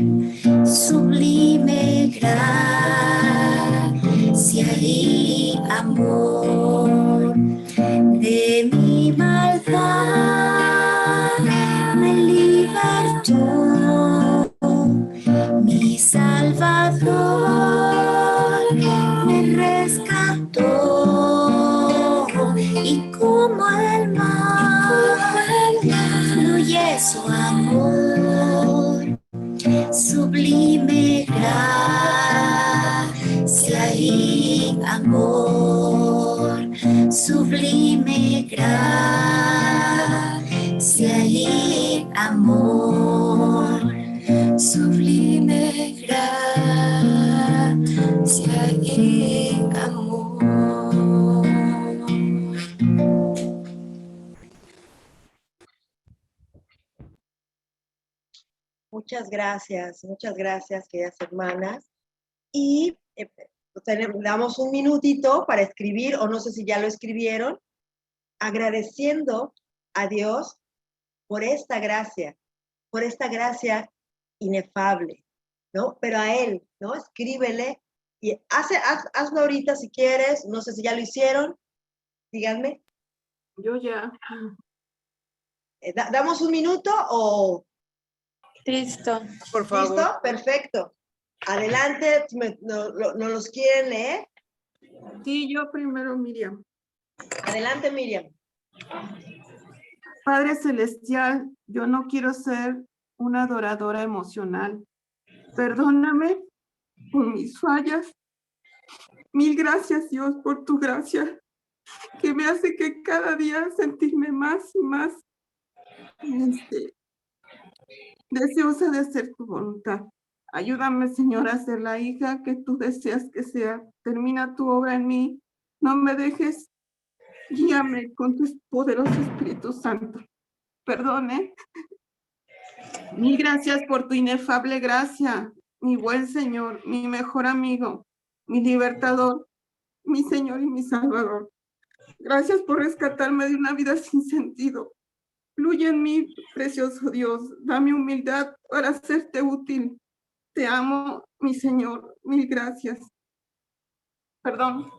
sublime gracia y amor. De mi maldad me libertó, mi Salvador me rescató, y como el mar fluye su amor, sublime gracia y amor, sublime gracia y amor, sublime gracia y amor. Muchas gracias, queridas hermanas. Y damos un minutito para escribir, o no sé si ya lo escribieron, agradeciendo a Dios por esta gracia inefable, ¿no? Pero a Él, ¿no? Escríbele y hazlo ahorita si quieres, no sé si ya lo hicieron, díganme. Yo ya. ¿Damos un minuto o...? Listo. Por favor. ¿Listo? Perfecto. Adelante, ¿no los quieren leer? Sí, yo primero, Miriam. Adelante, Miriam. Padre Celestial, yo no quiero ser una adoradora emocional. Perdóname por mis fallas. Mil gracias, Dios, por tu gracia, que me hace que cada día sentirme más y más deseosa de hacer tu voluntad. Ayúdame, Señor, a ser la hija que tú deseas que sea. Termina tu obra en mí. No me dejes. Guíame con tu poderoso Espíritu Santo. Perdone. Mil gracias por tu inefable gracia, mi buen Señor, mi mejor amigo, mi libertador, mi Señor y mi Salvador. Gracias por rescatarme de una vida sin sentido. Fluye en mí, precioso Dios. Dame humildad para hacerte útil. Te amo, mi Señor. Mil gracias. Perdón.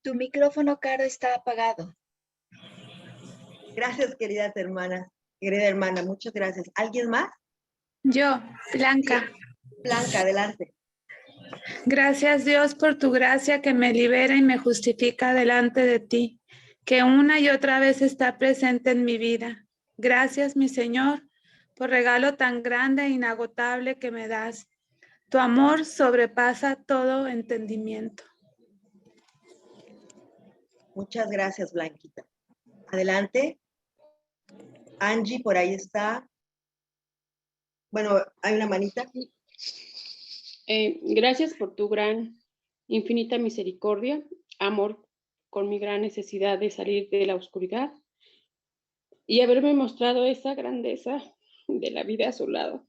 Tu micrófono, Caro, está apagado. Gracias, querida hermana, muchas gracias. ¿Alguien más? Yo, Blanca. Sí. Blanca, adelante. Gracias, Dios, por tu gracia que me libera y me justifica delante de ti, que una y otra vez está presente en mi vida. Gracias, mi Señor, por regalo tan grande e inagotable que me das. Tu amor sobrepasa todo entendimiento. Muchas gracias, Blanquita. Adelante. Angie, por ahí está. Bueno, hay una manita. Gracias por tu gran, infinita misericordia, amor con mi gran necesidad de salir de la oscuridad y haberme mostrado esa grandeza de la vida a su lado,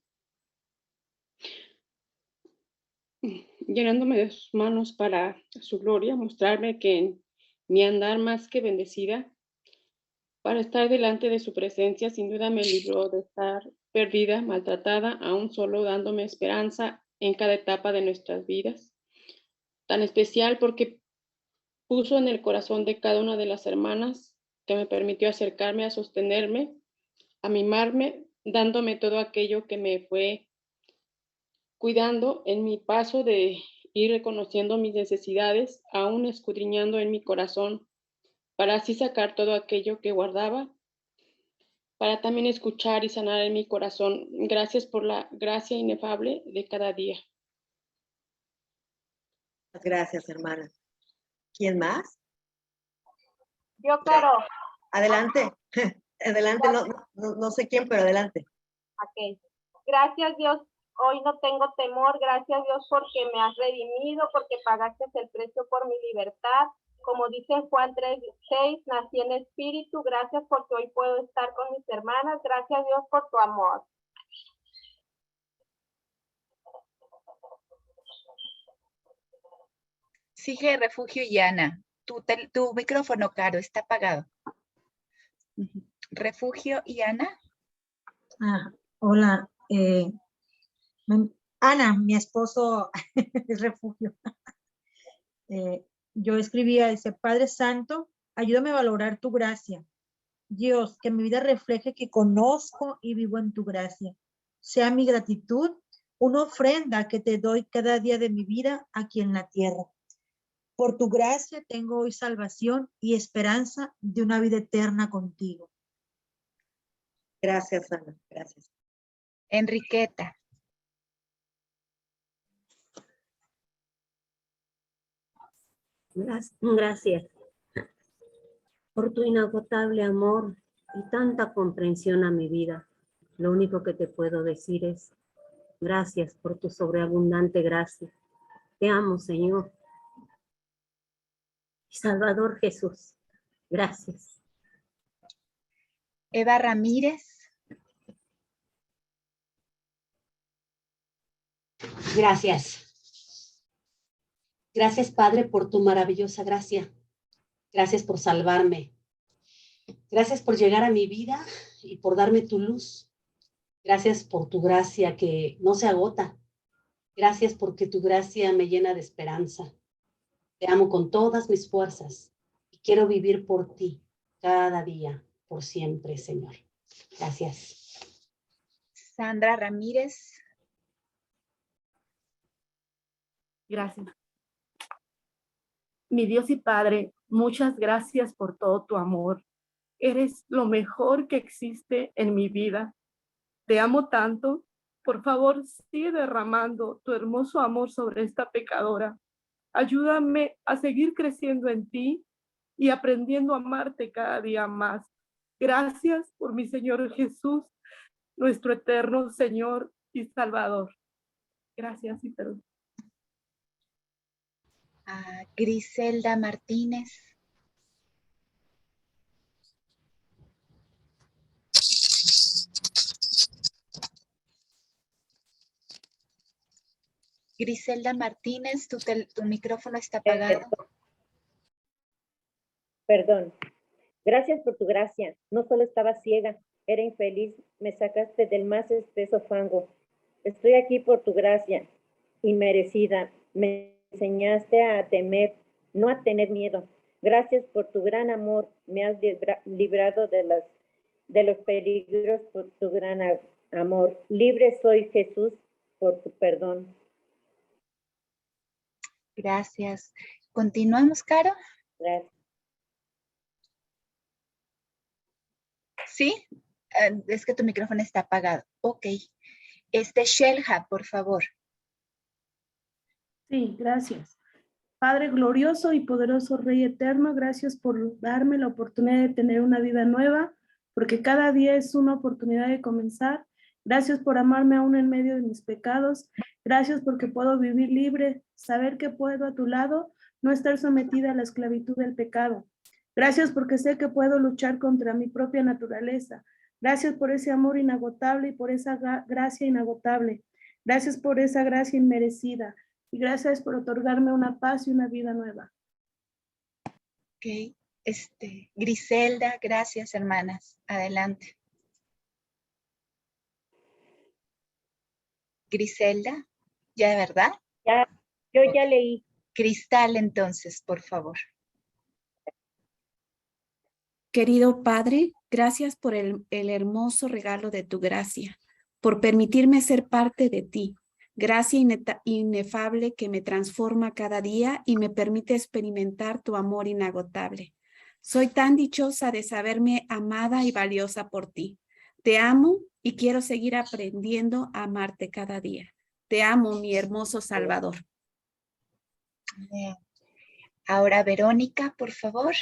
llenándome de sus manos para su gloria, mostrarme que en mi andar más que bendecida, para estar delante de su presencia, sin duda me libró de estar perdida, maltratada, aún solo dándome esperanza en cada etapa de nuestras vidas. Tan especial porque puso en el corazón de cada una de las hermanas que me permitió acercarme a sostenerme, a mimarme, dándome todo aquello que me fue cuidando en mi paso de ir reconociendo mis necesidades, aún escudriñando en mi corazón, para así sacar todo aquello que guardaba, para también escuchar y sanar en mi corazón. Gracias por la gracia inefable de cada día. Gracias, hermana. ¿Quién más? Yo, Caro. Adelante. Adelante, no sé quién, pero adelante. Ok. Gracias, Dios. Hoy no tengo temor. Gracias, Dios, porque me has redimido, porque pagaste el precio por mi libertad. Como dice en Juan 3:6, nací en espíritu. Gracias porque hoy puedo estar con mis hermanas. Gracias, Dios, por tu amor. Sigue Refugio y Ana. Tu micrófono, Caro, está apagado. Refugio y Ana. Hola. Ana, mi esposo es Refugio. Yo escribía, dice, Padre Santo, ayúdame a valorar tu gracia. Dios, que mi vida refleje que conozco y vivo en tu gracia. Sea mi gratitud una ofrenda que te doy cada día de mi vida aquí en la tierra. Por tu gracia tengo hoy salvación y esperanza de una vida eterna contigo. Gracias, Ana. Gracias. Enriqueta. Gracias por tu inagotable amor y tanta comprensión a mi vida. Lo único que te puedo decir es gracias por tu sobreabundante gracia. Te amo, Señor. Salvador Jesús, gracias. Eva Ramírez. Gracias. Gracias, Padre, por tu maravillosa gracia. Gracias por salvarme. Gracias por llegar a mi vida y por darme tu luz. Gracias por tu gracia que no se agota. Gracias porque tu gracia me llena de esperanza. Te amo con todas mis fuerzas y quiero vivir por ti cada día, por siempre, Señor. Gracias. Sandra Ramírez. Gracias. Mi Dios y Padre, muchas gracias por todo tu amor. Eres lo mejor que existe en mi vida. Te amo tanto. Por favor, sigue derramando tu hermoso amor sobre esta pecadora. Ayúdame a seguir creciendo en ti y aprendiendo a amarte cada día más. Gracias por mi Señor Jesús, nuestro eterno Señor y Salvador. Gracias y perdón. Griselda Martínez. Griselda Martínez, tu micrófono está apagado. Perdón. Gracias por tu gracia. No solo estaba ciega, era infeliz. Me sacaste del más espeso fango. Estoy aquí por tu gracia inmerecida. Me enseñaste a temer, no a tener miedo. Gracias por tu gran amor. Me has librado de los peligros por tu gran amor. Libre soy, Jesús, por tu perdón. Gracias. ¿Continuamos, Caro? Gracias. Sí, es que tu micrófono está apagado. Ok. Shelha, por favor. Sí, gracias. Padre glorioso y poderoso Rey eterno, gracias por darme la oportunidad de tener una vida nueva, porque cada día es una oportunidad de comenzar. Gracias por amarme aún en medio de mis pecados. Gracias porque puedo vivir libre, saber que puedo a tu lado, no estar sometida a la esclavitud del pecado. Gracias porque sé que puedo luchar contra mi propia naturaleza. Gracias por ese amor inagotable y por esa gracia inagotable. Gracias por esa gracia inmerecida. Y gracias por otorgarme una paz y una vida nueva. Ok. Griselda, gracias, hermanas. Adelante. Griselda, ¿ya de verdad? Ya, yo ya leí. Cristal, entonces, por favor. Querido Padre, gracias por el hermoso regalo de tu gracia, por permitirme ser parte de ti. Gracia inefable que me transforma cada día y me permite experimentar tu amor inagotable. Soy tan dichosa de saberme amada y valiosa por ti. Te amo y quiero seguir aprendiendo a amarte cada día. Te amo, mi hermoso Salvador. Ahora Verónica, por favor.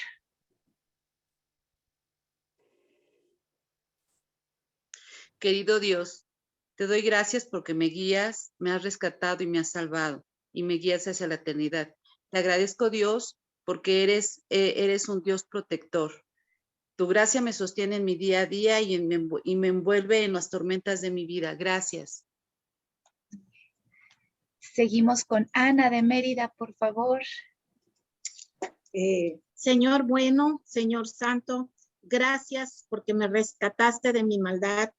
Querido Dios, te doy gracias porque me guías, me has rescatado y me has salvado y me guías hacia la eternidad. Te agradezco, Dios, porque eres un Dios protector. Tu gracia me sostiene en mi día a día y me envuelve en las tormentas de mi vida. Gracias. Seguimos con Ana de Mérida, por favor. Señor bueno, Señor santo, gracias porque me rescataste de mi maldad.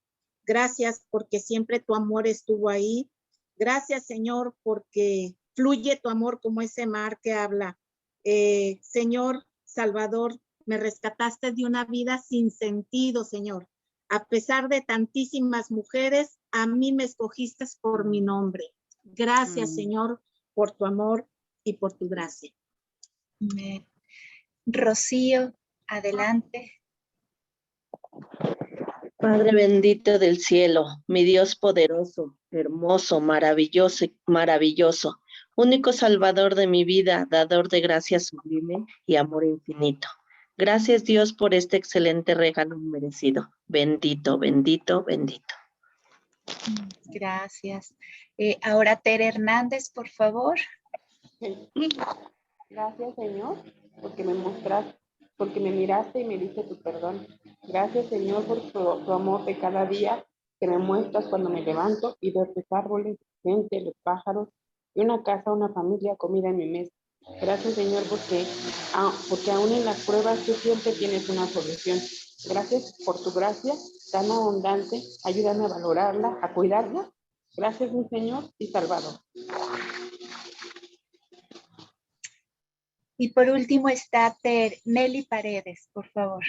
Gracias porque siempre tu amor estuvo ahí. Gracias, Señor, porque fluye tu amor como ese mar que habla. Señor Salvador, me rescataste de una vida sin sentido, Señor. A pesar de tantísimas mujeres, a mí me escogiste por mi nombre. Gracias, Señor, por tu amor y por tu gracia. Amén. Rocío, adelante. Padre bendito del cielo, mi Dios poderoso, hermoso, maravilloso, maravilloso, único salvador de mi vida, dador de gracia sublime y amor infinito. Gracias, Dios, por este excelente regalo merecido. Bendito, bendito, bendito. Gracias. Ahora Tere Hernández, por favor. Gracias, Señor, porque me mostraste, porque me miraste y me diste tu perdón. Gracias, Señor, por tu amor de cada día que me muestras cuando me levanto y veo tus árboles, gente, los pájaros y una casa, una familia, comida en mi mesa. Gracias, Señor, porque aún en las pruebas tú siempre tienes una solución. Gracias por tu gracia tan abundante. Ayúdame a valorarla, a cuidarla. Gracias, mi Señor y Salvador. Y por último está Nelly Paredes, por favor.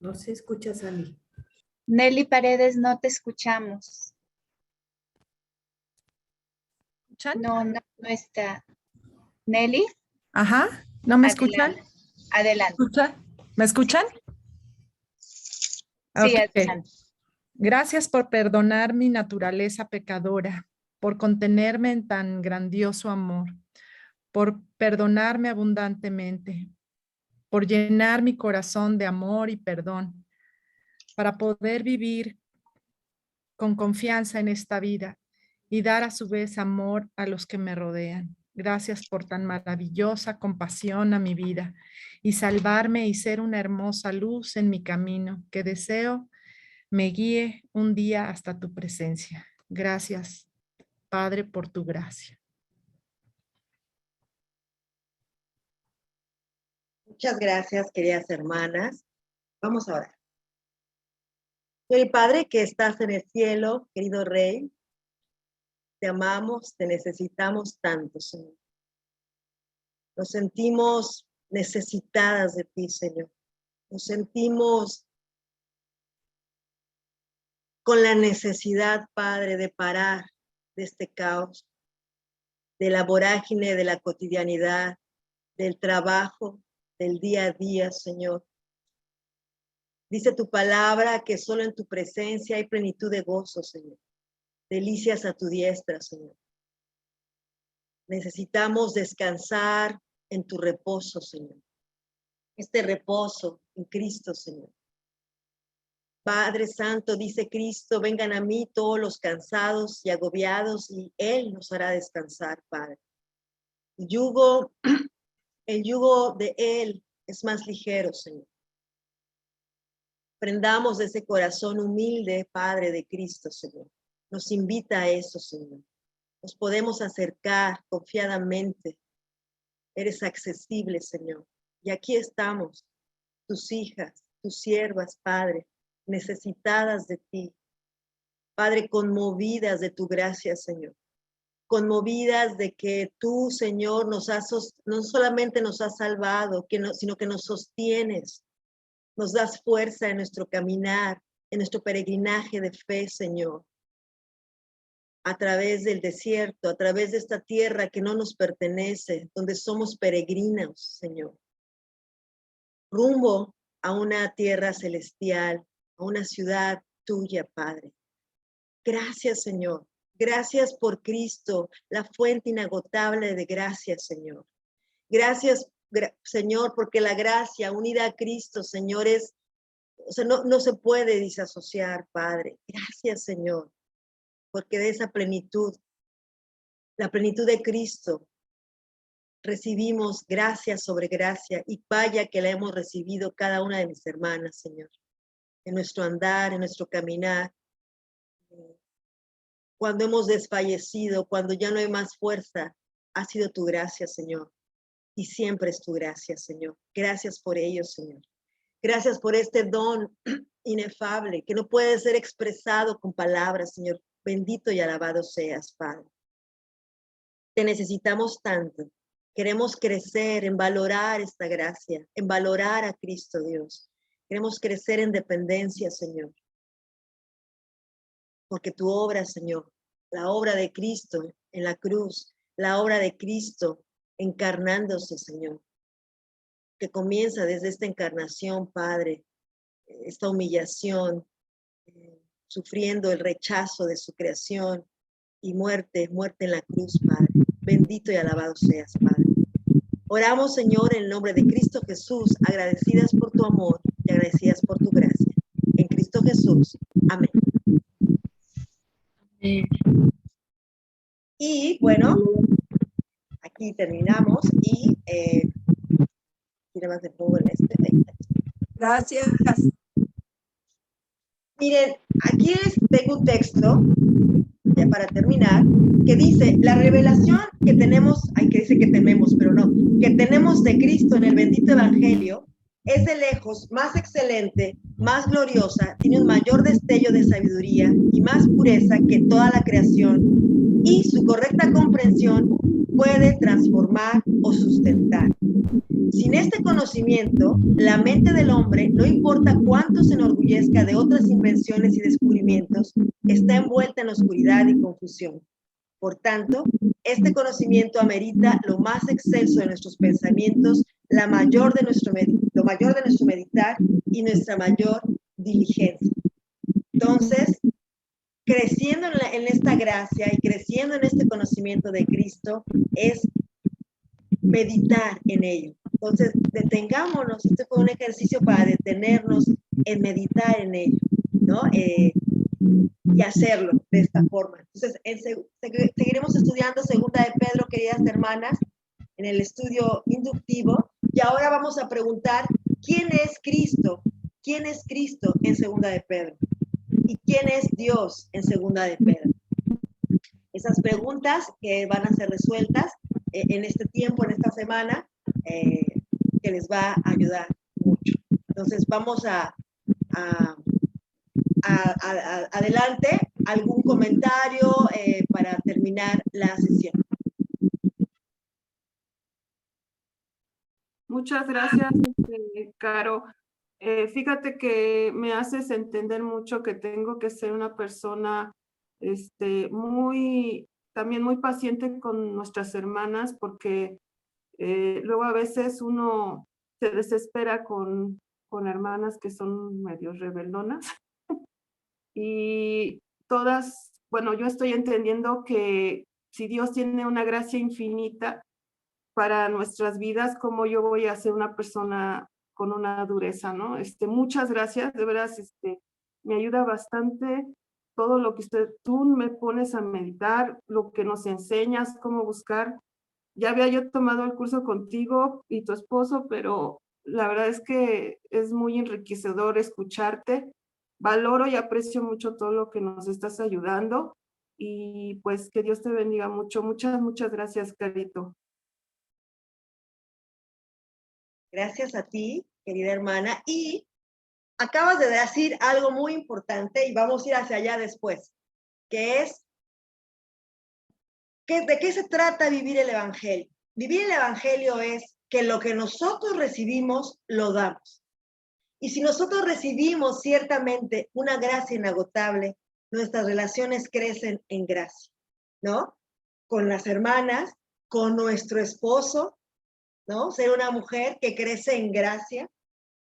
No se escucha, Sally. Nelly Paredes, no te escuchamos. ¿Escuchan? No está. ¿Nelly? Ajá, ¿no me escuchan? Adelante. ¿Me escuchan? Sí, Okay. adelante. Gracias por perdonar mi naturaleza pecadora, por contenerme en tan grandioso amor, por perdonarme abundantemente, por llenar mi corazón de amor y perdón, para poder vivir con confianza en esta vida y dar a su vez amor a los que me rodean. Gracias por tan maravillosa compasión a mi vida y salvarme y ser una hermosa luz en mi camino que deseo me guíe un día hasta tu presencia. Gracias, Padre, por tu gracia. Muchas gracias, queridas hermanas. Vamos a orar. Señor Padre que estás en el cielo, querido Rey, te amamos, te necesitamos tanto, Señor. Nos sentimos necesitadas de ti, Señor. Nos sentimos con la necesidad, Padre, de parar de este caos, de la vorágine, de la cotidianidad, del trabajo, del día a día, Señor. Dice tu palabra que solo en tu presencia hay plenitud de gozo, Señor. Delicias a tu diestra, Señor. Necesitamos descansar en tu reposo, Señor. Este reposo en Cristo, Señor. Padre Santo, dice Cristo, vengan a mí todos los cansados y agobiados y Él nos hará descansar, Padre. El yugo de Él es más ligero, Señor. Prendamos de ese corazón humilde, Padre de Cristo, Señor. Nos invita a eso, Señor. Nos podemos acercar confiadamente. Eres accesible, Señor. Y aquí estamos, tus hijas, tus siervas, Padre, necesitadas de ti. Padre, conmovidas de tu gracia, Señor. Conmovidas de que tú, Señor, no solamente nos has salvado, sino que nos sostienes. Nos das fuerza en nuestro caminar, en nuestro peregrinaje de fe, Señor. a través del desierto, a través de esta tierra que no nos pertenece, donde somos peregrinos, Señor, rumbo a una tierra celestial, a una ciudad tuya, Padre. Gracias, Señor. Gracias por Cristo, la fuente inagotable de gracias, Señor. Gracias, Señor, porque la gracia unida a Cristo, Señor, no se puede disasociar, Padre. Gracias, Señor, porque de esa plenitud, la plenitud de Cristo, recibimos gracia sobre gracia, y vaya que la hemos recibido cada una de mis hermanas, Señor, en nuestro andar, en nuestro caminar, cuando hemos desfallecido, cuando ya no hay más fuerza, ha sido tu gracia, Señor, y siempre es tu gracia, Señor. Gracias por ello, Señor. Gracias por este don inefable que no puede ser expresado con palabras, Señor. Bendito y alabado seas, Padre. Te necesitamos tanto. Queremos crecer en valorar esta gracia, en valorar a Cristo Dios. Queremos crecer en dependencia, Señor. Porque tu obra, Señor, la obra de Cristo en la cruz, la obra de Cristo encarnándose, Señor, que comienza desde esta encarnación, Padre, esta humillación, sufriendo el rechazo de su creación y muerte en la cruz, Padre. Bendito y alabado seas, Padre. Oramos, Señor, en el nombre de Cristo Jesús, agradecidas por tu amor y agradecidas por tu gracia. En Cristo Jesús. Amén. Y bueno, aquí terminamos y más de pongo en Gracias. Miren, aquí tengo un texto, ya para terminar, que dice, la revelación que tenemos, que dice que tememos, pero no, que tenemos de Cristo en el bendito Evangelio, es de lejos más excelente, más gloriosa, tiene un mayor destello de sabiduría y más pureza que toda la creación, y su correcta comprensión puede transformar o sustentar. Sin este conocimiento, la mente del hombre, no importa cuánto se enorgullezca de otras invenciones y descubrimientos, está envuelta en oscuridad y confusión. Por tanto, este conocimiento amerita lo más excelso de nuestros pensamientos, lo mayor de nuestro meditar y nuestra mayor diligencia. Entonces, creciendo en esta gracia y creciendo en este conocimiento de Cristo es meditar en ello. Entonces, detengámonos, este fue un ejercicio para detenernos en meditar en ello, ¿no? Y hacerlo de esta forma. Entonces, seguiremos estudiando Segunda de Pedro, queridas hermanas, en el estudio inductivo, y ahora vamos a preguntar, ¿quién es Cristo? ¿Quién es Cristo en Segunda de Pedro? ¿Y quién es Dios en Segunda de Pedro? Esas preguntas que van a ser resueltas en este tiempo, en esta semana, que les va a ayudar mucho. Entonces, vamos adelante, algún comentario para terminar la sesión. Muchas gracias, Caro. Fíjate que me haces entender mucho que tengo que ser una persona también muy paciente con nuestras hermanas, porque luego a veces uno se desespera con hermanas que son medio rebeldonas. Y todas, bueno, yo estoy entendiendo que si Dios tiene una gracia infinita para nuestras vidas, ¿cómo yo voy a ser una persona con una dureza, no? Muchas gracias, de veras, me ayuda bastante todo lo que tú me pones a meditar, lo que nos enseñas, cómo buscar. Ya había yo tomado el curso contigo y tu esposo, pero la verdad es que es muy enriquecedor escucharte. Valoro y aprecio mucho todo lo que nos estás ayudando, y pues que Dios te bendiga mucho. Muchas, muchas gracias, Carito. Gracias a ti, querida hermana. Y acabas de decir algo muy importante y vamos a ir hacia allá después, que es, ¿de qué se trata vivir el Evangelio? Vivir el Evangelio es que lo que nosotros recibimos, lo damos. Y si nosotros recibimos ciertamente una gracia inagotable, nuestras relaciones crecen en gracia. ¿no? Con las hermanas, con nuestro esposo, ¿no? Ser una mujer que crece en gracia,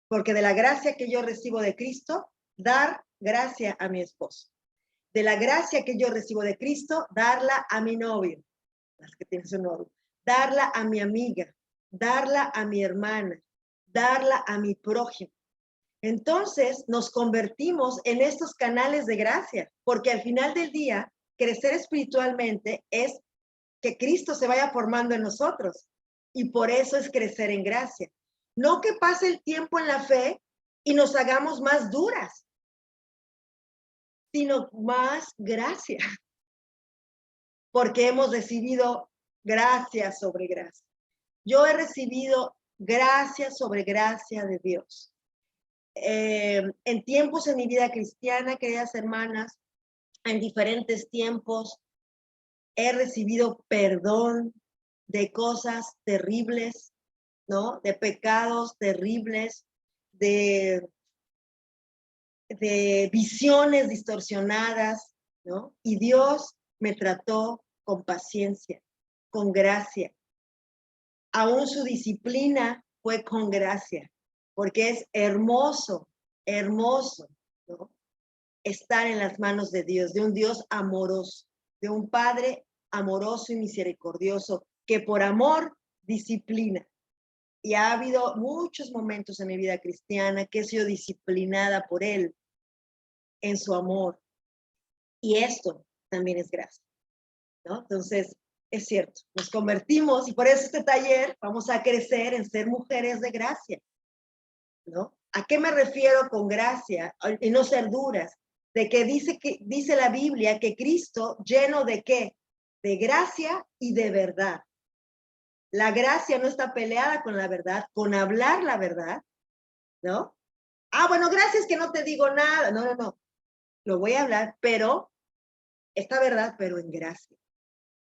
porque de la gracia que yo recibo de Cristo, dar gracia a mi esposo. De la gracia que yo recibo de Cristo, darla a mi novio, las que tienen su novio, darla a mi amiga, darla a mi hermana, darla a mi prójimo. Entonces nos convertimos en estos canales de gracia, porque al final del día, crecer espiritualmente es que Cristo se vaya formando en nosotros, y por eso es crecer en gracia. No que pase el tiempo en la fe y nos hagamos más duras, sino más gracia, porque hemos recibido gracia sobre gracia. Yo he recibido gracia sobre gracia de Dios. En tiempos en mi vida cristiana, queridas hermanas, en diferentes tiempos, he recibido perdón de cosas terribles, ¿no? De pecados terribles, de visiones distorsionadas, ¿no? Y Dios me trató con paciencia, con gracia. Aún su disciplina fue con gracia, porque es hermoso, hermoso, ¿no? Estar en las manos de Dios, de un Dios amoroso, de un Padre amoroso y misericordioso, que por amor disciplina. Y ha habido muchos momentos en mi vida cristiana que he sido disciplinada por Él en su amor. Y esto también es gracia, ¿no? Entonces, es cierto, nos convertimos, y por eso este taller vamos a crecer en ser mujeres de gracia, ¿no? ¿A qué me refiero con gracia? Y no ser duras. De que dice la Biblia que Cristo, lleno de ¿qué? De gracia y de verdad. La gracia no está peleada con la verdad, con hablar la verdad, ¿no? Ah, bueno, gracias que no te digo nada. No, no, no. Lo voy a hablar, pero esta verdad, pero en gracia,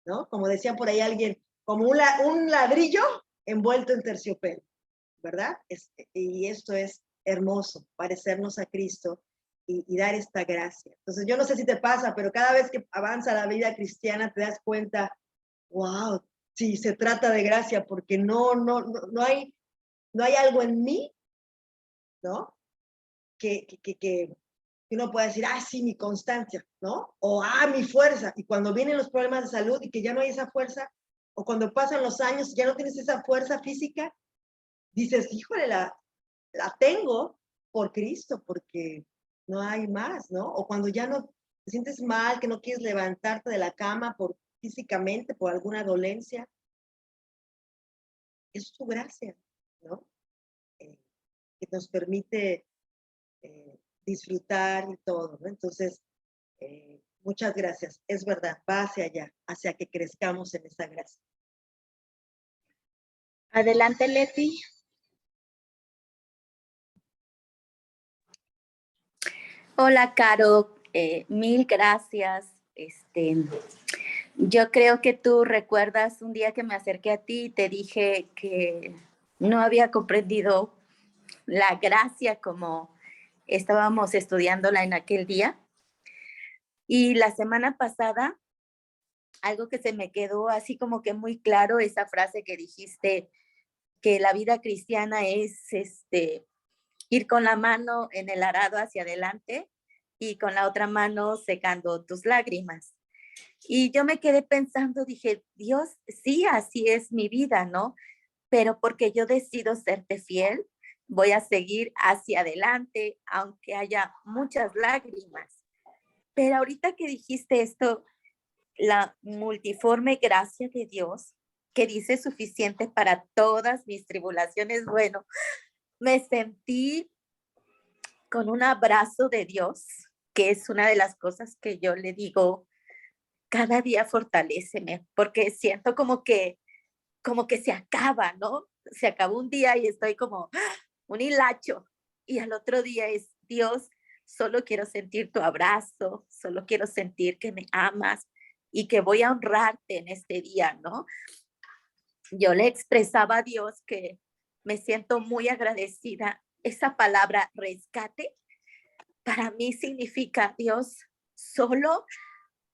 ¿no? Como decía por ahí alguien, como un ladrillo envuelto en terciopelo, ¿verdad? Y esto es hermoso, parecernos a Cristo y dar esta gracia. Entonces, yo no sé si te pasa, pero cada vez que avanza la vida cristiana te das cuenta, wow, sí, se trata de gracia, porque no hay algo en mí, ¿no? Que uno puede decir, ah, sí, mi constancia, ¿no? O, ah, mi fuerza. Y cuando vienen los problemas de salud y que ya no hay esa fuerza, o cuando pasan los años y ya no tienes esa fuerza física, dices, híjole, la tengo por Cristo, porque no hay más, ¿no? O cuando ya no te sientes mal, que no quieres levantarte de la cama físicamente por alguna dolencia, es su gracia, ¿no? Que nos permite disfrutar y todo, ¿no? Entonces, muchas gracias. Es verdad, va hacia allá, hacia que crezcamos en esa gracia. Adelante, Leti. Hola, Caro. Mil gracias. Yo creo que tú recuerdas un día que me acerqué a ti y te dije que no había comprendido la gracia como estábamos estudiándola en aquel día. Y la semana pasada, algo que se me quedó así como que muy claro, esa frase que dijiste, que la vida cristiana es ir con la mano en el arado hacia adelante y con la otra mano secando tus lágrimas. Y yo me quedé pensando, dije, Dios, sí, así es mi vida, ¿no? Pero porque yo decido serte fiel, voy a seguir hacia adelante, aunque haya muchas lágrimas. Pero ahorita que dijiste esto, la multiforme gracia de Dios, que dice suficiente para todas mis tribulaciones, bueno, me sentí con un abrazo de Dios, que es una de las cosas que yo le digo, cada día fortaléceme, porque siento como que se acaba, ¿no? Se acabó un día y estoy como un hilacho, y al otro día es, Dios, solo quiero sentir tu abrazo, solo quiero sentir que me amas y que voy a honrarte en este día, ¿no? Yo le expresaba a Dios que me siento muy agradecida. Esa palabra rescate para mí significa, Dios, solo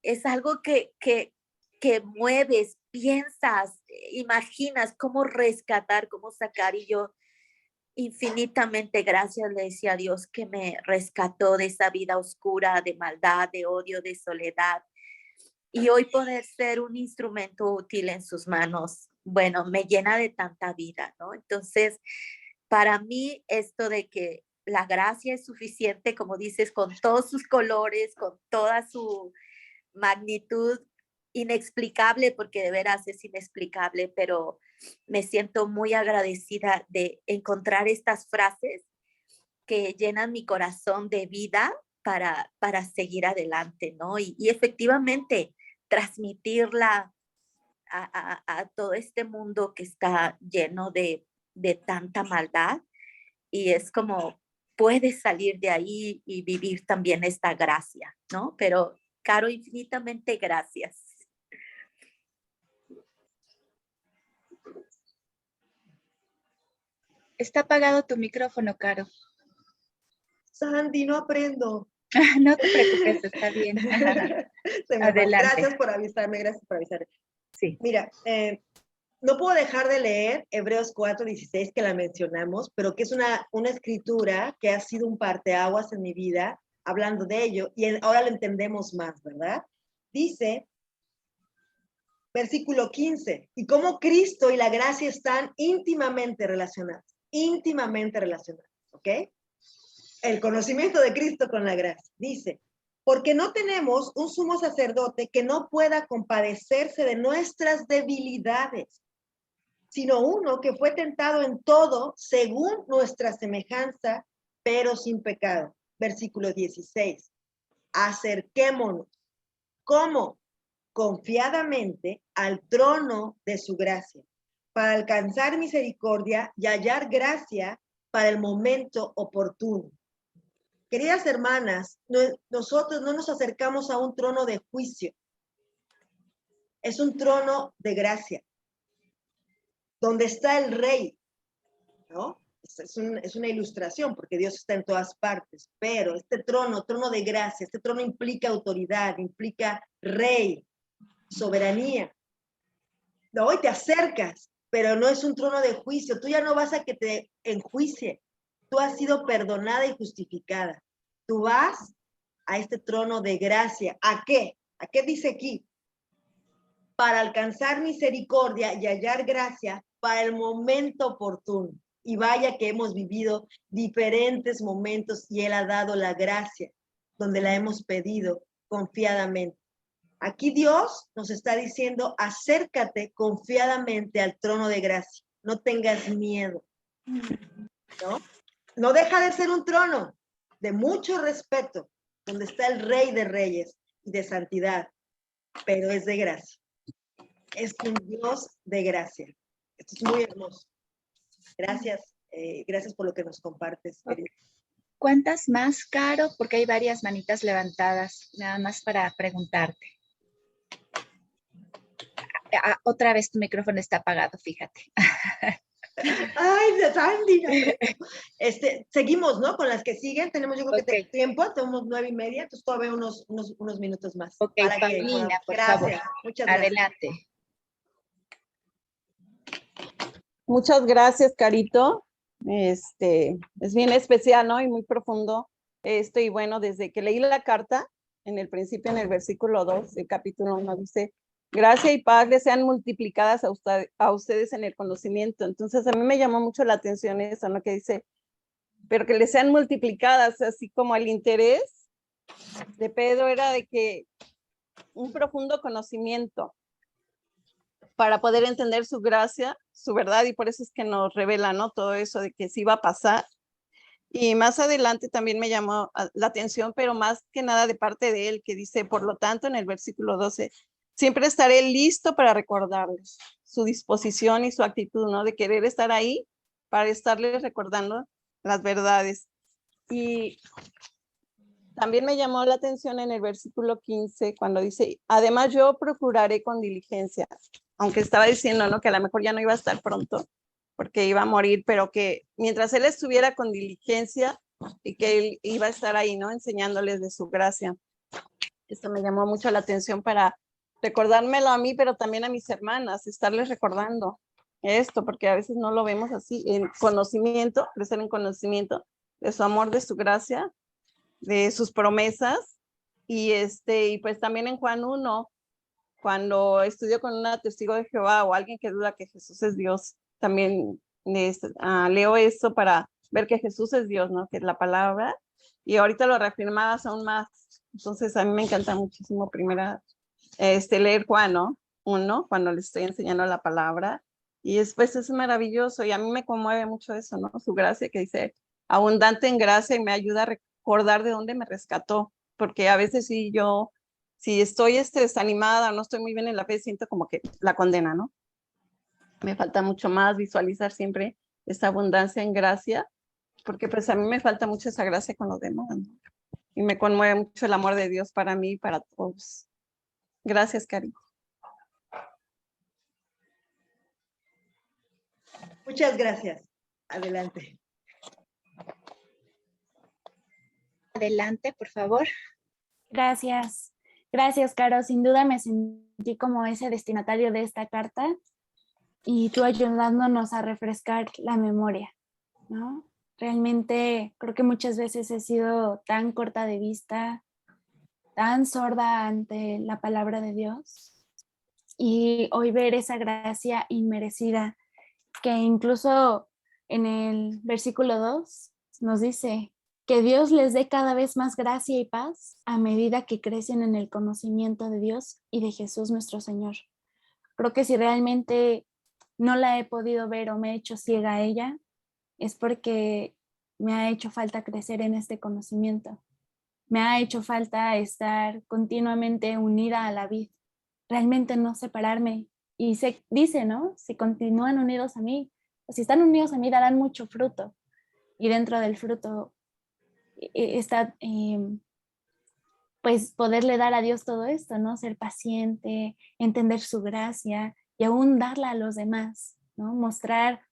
es algo que que mueves, piensas, imaginas cómo rescatar, cómo sacar. Y yo infinitamente gracias le decía a Dios que me rescató de esa vida oscura, de maldad, de odio, de soledad. Y hoy poder ser un instrumento útil en sus manos, bueno, me llena de tanta vida, ¿no? Entonces, para mí esto de que la gracia es suficiente, como dices, con todos sus colores, con toda su magnitud inexplicable, porque de veras es inexplicable, pero me siento muy agradecida de encontrar estas frases que llenan mi corazón de vida para seguir adelante, ¿no? Y efectivamente transmitirla a todo este mundo que está lleno de tanta maldad, y es como puedes salir de ahí y vivir también esta gracia, ¿no? Pero, Caro, infinitamente gracias. Está apagado tu micrófono, Caro. Sandy, no aprendo. No te preocupes, está bien. Adelante. Gracias por avisarme, gracias por avisarme. Sí. Mira, no puedo dejar de leer Hebreos 4:16, que la mencionamos, pero que es una escritura que ha sido un parteaguas en mi vida, hablando de ello, y ahora lo entendemos más, ¿verdad? Dice, versículo 15, y cómo Cristo y la gracia están íntimamente relacionados, ¿ok? El conocimiento de Cristo con la gracia. Dice, porque no tenemos un sumo sacerdote que no pueda compadecerse de nuestras debilidades, sino uno que fue tentado en todo según nuestra semejanza, pero sin pecado. Versículo 16. Acerquémonos. ¿Cómo? Confiadamente al trono de su gracia, para alcanzar misericordia y hallar gracia para el momento oportuno. Queridas hermanas, nosotros no nos acercamos a un trono de juicio. Es un trono de gracia, donde está el rey, ¿no? Es una ilustración, porque Dios está en todas partes, pero este trono de gracia, este trono implica autoridad, implica rey, soberanía. No, hoy te acercas, pero no es un trono de juicio. Tú ya no vas a que te enjuicie. Tú has sido perdonada y justificada. Tú vas a este trono de gracia. ¿A qué? ¿A qué dice aquí? Para alcanzar misericordia y hallar gracia para el momento oportuno. Y vaya que hemos vivido diferentes momentos y Él ha dado la gracia donde la hemos pedido confiadamente. Aquí Dios nos está diciendo, acércate confiadamente al trono de gracia. No tengas miedo, ¿no? No deja de ser un trono de mucho respeto, donde está el Rey de Reyes y de santidad, pero es de gracia. Es un Dios de gracia. Esto es muy hermoso. Gracias, gracias por lo que nos compartes. Okay. ¿Cuántas más, Caro? Porque hay varias manitas levantadas, nada más para preguntarte. Otra vez tu micrófono está apagado, fíjate. Ay, Sandy. Seguimos, ¿no? Con las que siguen. Tenemos, yo creo que tiempo, tenemos 9:30, entonces todavía unos minutos más. Ok, Paulina, por favor. Muchas gracias. Adelante. Muchas gracias, Carito. Es bien especial, ¿no? Y muy profundo esto. Y bueno, desde que leí la carta, en el principio, en el versículo 2 del capítulo 1, dice, gracia y paz les sean multiplicadas a ustedes en el conocimiento. Entonces, a mí me llamó mucho la atención eso, ¿no? Que dice, pero que les sean multiplicadas, así como el interés de Pedro era de que un profundo conocimiento para poder entender su gracia, su verdad, y por eso es que nos revela, ¿no? Todo eso de que sí va a pasar. Y más adelante también me llamó la atención, pero más que nada de parte de él, que dice, por lo tanto, en el versículo 12, siempre estaré listo para recordarles su disposición y su actitud, ¿no? De querer estar ahí para estarles recordando las verdades. Y también me llamó la atención en el versículo 15, cuando dice, además yo procuraré con diligencia, aunque estaba diciendo, ¿no? Que a lo mejor ya no iba a estar pronto, porque iba a morir, pero que mientras él estuviera con diligencia y que él iba a estar ahí, ¿no? Enseñándoles de su gracia. Esto me llamó mucho la atención para recordármelo a mí, pero también a mis hermanas, estarles recordando esto, porque a veces no lo vemos así, en conocimiento, crecer en conocimiento de su amor, de su gracia, de sus promesas, y pues también en Juan 1, cuando estudio con una testigo de Jehová o alguien que duda que Jesús es Dios, también leo esto para ver que Jesús es Dios, ¿no? Que es la palabra, y ahorita lo reafirmabas aún más. Entonces a mí me encanta muchísimo leer Juan, ¿no? 1, cuando le estoy enseñando la palabra, y después es maravilloso, y a mí me conmueve mucho eso, ¿no? Su gracia, que dice, abundante en gracia, y me ayuda a recordar de dónde me rescató, porque a veces si estoy desanimada, no estoy muy bien en la fe, siento como que la condena, ¿no? Me falta mucho más visualizar siempre esa abundancia en gracia, porque pues a mí me falta mucho esa gracia con los demás, ¿no? Y me conmueve mucho el amor de Dios para mí y para todos. Gracias, Cari. Muchas gracias. Adelante. Adelante, por favor. Gracias. Gracias, Caro. Sin duda me sentí como ese destinatario de esta carta y tú ayudándonos a refrescar la memoria, ¿no? Realmente creo que muchas veces he sido tan corta de vista, tan sorda ante la palabra de Dios, y hoy ver esa gracia inmerecida que incluso en el versículo 2 nos dice que Dios les dé cada vez más gracia y paz a medida que crecen en el conocimiento de Dios y de Jesús nuestro Señor. Creo que si realmente no la he podido ver o me he hecho ciega a ella, es porque me ha hecho falta crecer en este conocimiento. Me ha hecho falta estar continuamente unida a la vid, realmente no separarme. Y se dice, ¿no? Si continúan unidos a mí, o si están unidos a mí, darán mucho fruto. Y dentro del fruto está, pues, poderle dar a Dios todo esto, ¿no? Ser paciente, entender su gracia y aún darla a los demás, ¿no? Mostrar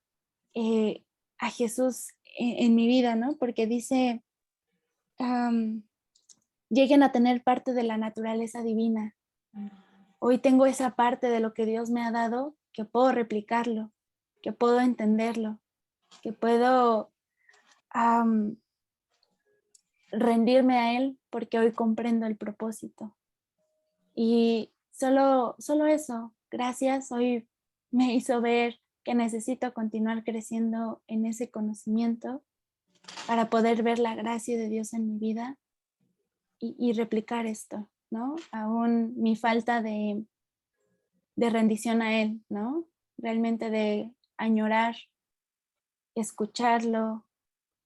a Jesús en mi vida, ¿no? Porque dice, lleguen a tener parte de la naturaleza divina. Hoy tengo esa parte de lo que Dios me ha dado, que puedo replicarlo, que puedo entenderlo, que puedo rendirme a Él porque hoy comprendo el propósito. Y solo eso, gracias, hoy me hizo ver que necesito continuar creciendo en ese conocimiento para poder ver la gracia de Dios en mi vida y replicar esto, ¿no? Aún mi falta de rendición a Él, ¿no? Realmente de añorar, escucharlo,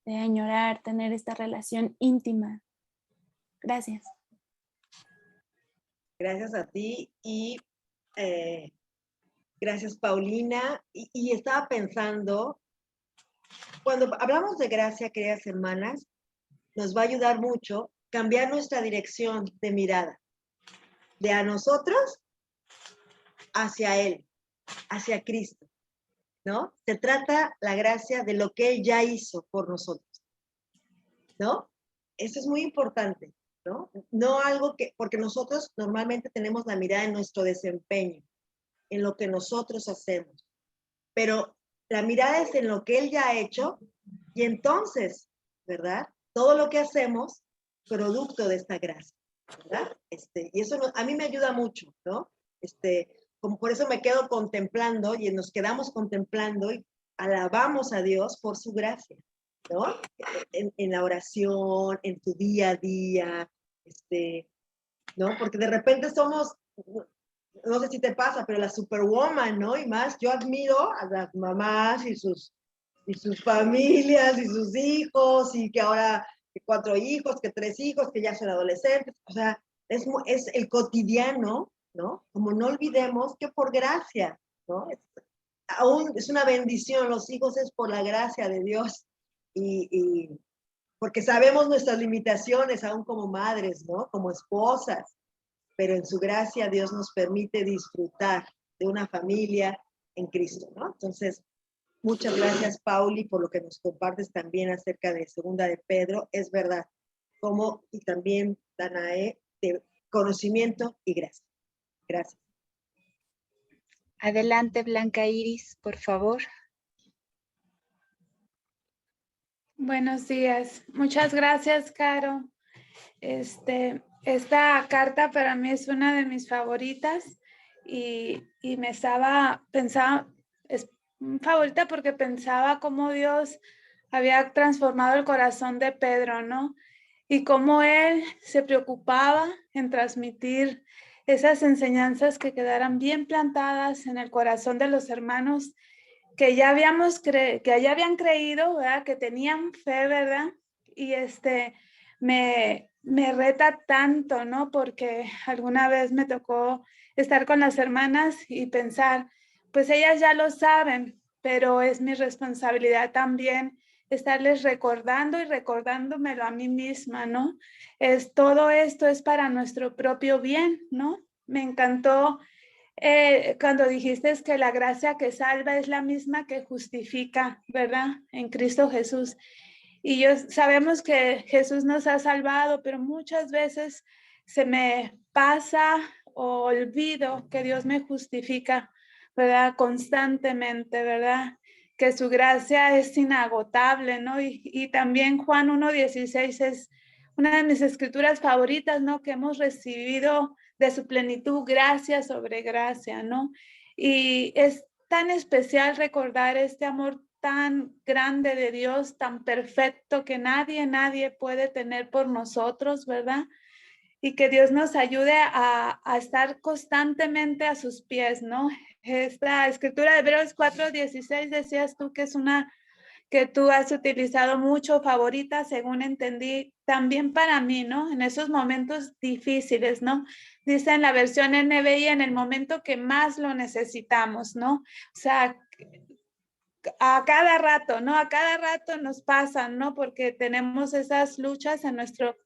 de añorar, tener esta relación íntima. Gracias. Gracias a ti y gracias, Paulina. Y estaba pensando, cuando hablamos de gracia, queridas hermanas, nos va a ayudar mucho cambiar nuestra dirección de mirada, de a nosotros hacia Él, hacia Cristo, ¿no? Se trata la gracia de lo que Él ya hizo por nosotros, ¿no? Eso es muy importante, ¿no? No algo porque nosotros normalmente tenemos la mirada en nuestro desempeño, en lo que nosotros hacemos, pero la mirada es en lo que Él ya ha hecho y entonces, ¿verdad? Todo lo que hacemos, producto de esta gracia, ¿verdad? Y eso a mí me ayuda mucho, ¿no? Como por eso me quedo contemplando y nos quedamos contemplando y alabamos a Dios por su gracia, ¿no? En la oración, en tu día a día, ¿no? Porque de repente somos, no sé si te pasa, pero la superwoman, ¿no? Y más, yo admiro a las mamás y sus familias y sus hijos y que ahora que 4 hijos, que 3 hijos, que ya son adolescentes, o sea, es el cotidiano, ¿no? Como no olvidemos que por gracia, ¿no? Aún es una bendición, los hijos es por la gracia de Dios y porque sabemos nuestras limitaciones aún como madres, ¿no? Como esposas, pero en su gracia Dios nos permite disfrutar de una familia en Cristo, ¿no? Entonces, muchas gracias, Pauli, por lo que nos compartes también acerca de Segunda de Pedro. Es verdad, y también, Danae, de conocimiento y gracia. Gracias. Adelante, Blanca Iris, por favor. Buenos días. Muchas gracias, Caro. Esta carta para mí es una de mis favoritas y me pensaba, es favorita porque pensaba cómo Dios había transformado el corazón de Pedro, ¿no? Y cómo él se preocupaba en transmitir esas enseñanzas que quedaran bien plantadas en el corazón de los hermanos que ya habían creído, ¿verdad? Que tenían fe, ¿verdad? Y me reta tanto, ¿no? Porque alguna vez me tocó estar con las hermanas y pensar, pues ellas ya lo saben, pero es mi responsabilidad también estarles recordando y recordándomelo a mí misma, ¿no? Todo esto es para nuestro propio bien, ¿no? Me encantó cuando dijiste que la gracia que salva es la misma que justifica, ¿verdad? En Cristo Jesús. Y sabemos que Jesús nos ha salvado, pero muchas veces se me pasa o olvido que Dios me justifica, ¿verdad? Constantemente, ¿verdad? Que su gracia es inagotable, ¿no? Y también Juan 1:16 es una de mis escrituras favoritas, ¿no? Que hemos recibido de su plenitud, gracia sobre gracia, ¿no? Y es tan especial recordar este amor tan grande de Dios, tan perfecto que nadie puede tener por nosotros, ¿verdad? Y que Dios nos ayude a estar constantemente a sus pies, ¿no? Esta escritura de Hebreos 4:16 decías tú que es una que tú has utilizado mucho, favorita, según entendí, también para mí, ¿no? En esos momentos difíciles, ¿no? Dice en la versión NBI, en el momento que más lo necesitamos, ¿no? O sea, a cada rato, ¿no? A cada rato nos pasan, ¿no? Porque tenemos esas luchas en nuestro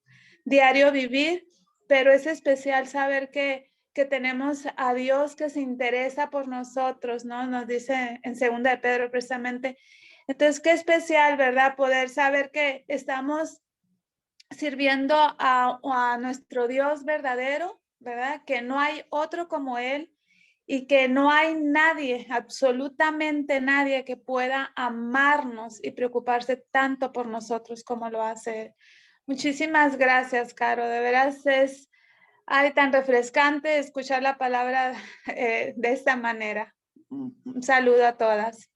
diario vivir, pero es especial saber que tenemos a Dios que se interesa por nosotros, ¿no? Nos dice en 2 de Pedro precisamente. Entonces, qué especial, ¿verdad? Poder saber que estamos sirviendo a nuestro Dios verdadero, ¿verdad? Que no hay otro como Él y que no hay nadie, absolutamente nadie que pueda amarnos y preocuparse tanto por nosotros como lo hace Él. Muchísimas gracias, Caro. De veras es tan refrescante escuchar la palabra de esta manera. Un saludo a todas.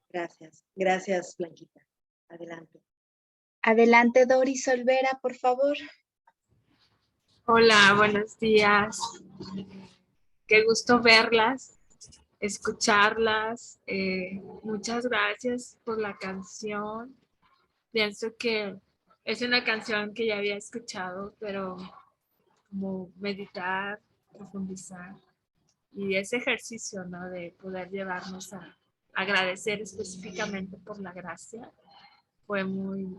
Gracias. Gracias, Blanquita. Adelante. Adelante, Doris Olvera, por favor. Hola, buenos días. Qué gusto verlas, escucharlas. Muchas gracias por la canción. Pienso que es una canción que ya había escuchado, pero como meditar, profundizar y ese ejercicio, ¿no? De poder llevarnos a agradecer específicamente por la gracia fue muy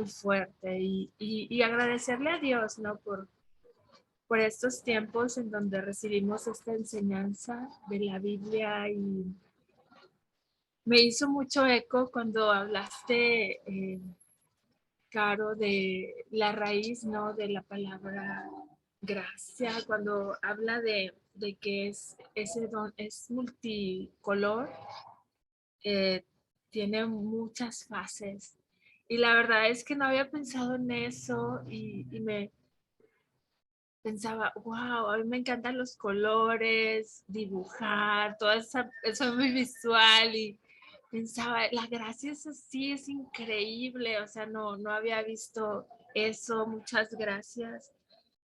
fuerte y agradecerle a Dios, ¿no? Por estos tiempos en donde recibimos esta enseñanza de la Biblia y me hizo mucho eco cuando hablaste, Caro, de la raíz, ¿no? De la palabra gracia, cuando habla de que ese don es multicolor, tiene muchas fases. Y la verdad es que no había pensado en eso y me pensaba, wow, a mí me encantan los colores, dibujar, todo eso es muy visual y pensaba, la gracia es así, es increíble, o sea, no había visto eso, muchas gracias.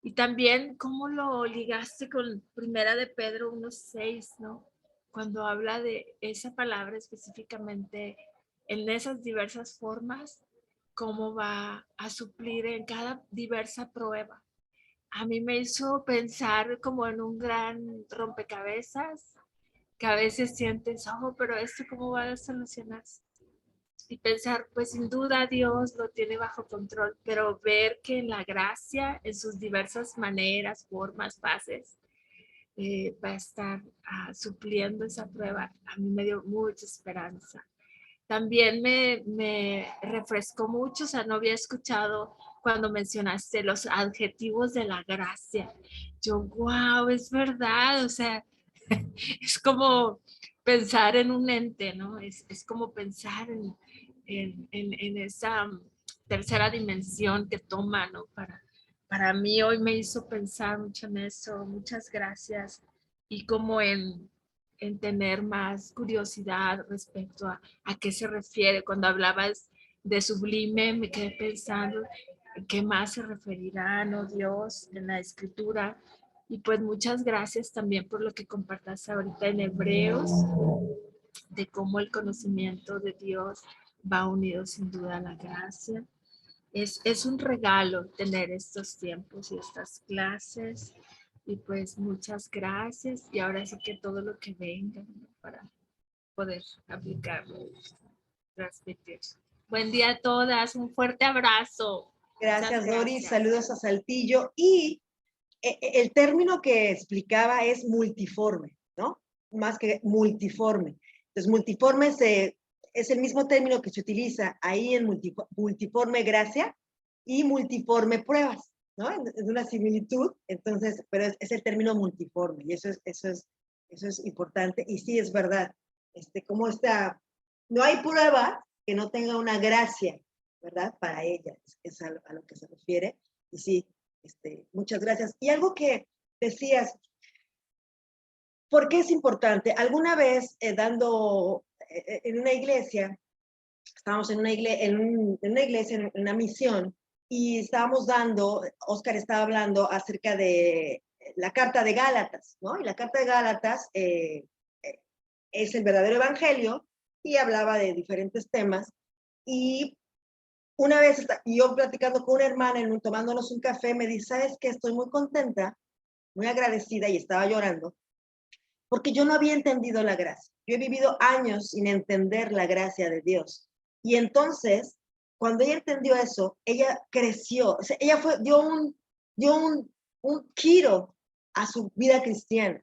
Y también cómo lo ligaste con Primera de Pedro 1:6, ¿no? Cuando habla de esa palabra específicamente en esas diversas formas, cómo va a suplir en cada diversa prueba. A mí me hizo pensar como en un gran rompecabezas, que a veces sientes, oh, pero esto cómo va a solucionarse. Y pensar, pues sin duda Dios lo tiene bajo control, pero ver que en la gracia, en sus diversas maneras, formas, fases, va a estar supliendo esa prueba, a mí me dio mucha esperanza. También me refrescó mucho, o sea, no había escuchado cuando mencionaste los adjetivos de la gracia, yo, wow, es verdad, o sea, es como pensar en un ente, ¿no? Es como pensar en esa tercera dimensión que toma, ¿no? Para mí hoy me hizo pensar mucho en eso. Muchas gracias. Y como en tener más curiosidad respecto a qué se refiere. Cuando hablabas de sublime, me quedé pensando en qué más se referirá, ¿no? Dios en la escritura. Y pues muchas gracias también por lo que compartas ahorita en Hebreos, de cómo el conocimiento de Dios va unido sin duda a la gracia. Es un regalo tener estos tiempos y estas clases. Y pues muchas gracias. Y ahora sí que todo lo que venga, ¿no? Para poder aplicarlo, transmitir. Buen día a todas. Un fuerte abrazo. Gracias, Doris. Saludos a Saltillo. Y el término que explicaba es multiforme, ¿no? Más que multiforme. Entonces, multiforme es el mismo término que se utiliza ahí en multiforme gracia y multiforme pruebas, ¿no? Es una similitud, entonces, pero es el término multiforme y eso es importante. Y sí, es verdad, como no hay prueba que no tenga una gracia, ¿verdad? Para ella, es a lo que se refiere. Y sí, muchas gracias. Y algo que decías, ¿por qué es importante? Alguna vez en una iglesia, estábamos en una iglesia, en una misión, y Óscar estaba hablando acerca de la carta de Gálatas, ¿no? Y la carta de Gálatas es el verdadero evangelio, y hablaba de diferentes temas, y una vez yo platicando con una hermana, tomándonos un café, me dice, ¿sabes qué? Estoy muy contenta, muy agradecida, y estaba llorando, porque yo no había entendido la gracia. Yo he vivido años sin entender la gracia de Dios. Y entonces, cuando ella entendió eso, ella creció. O sea, ella dio un giro a su vida cristiana,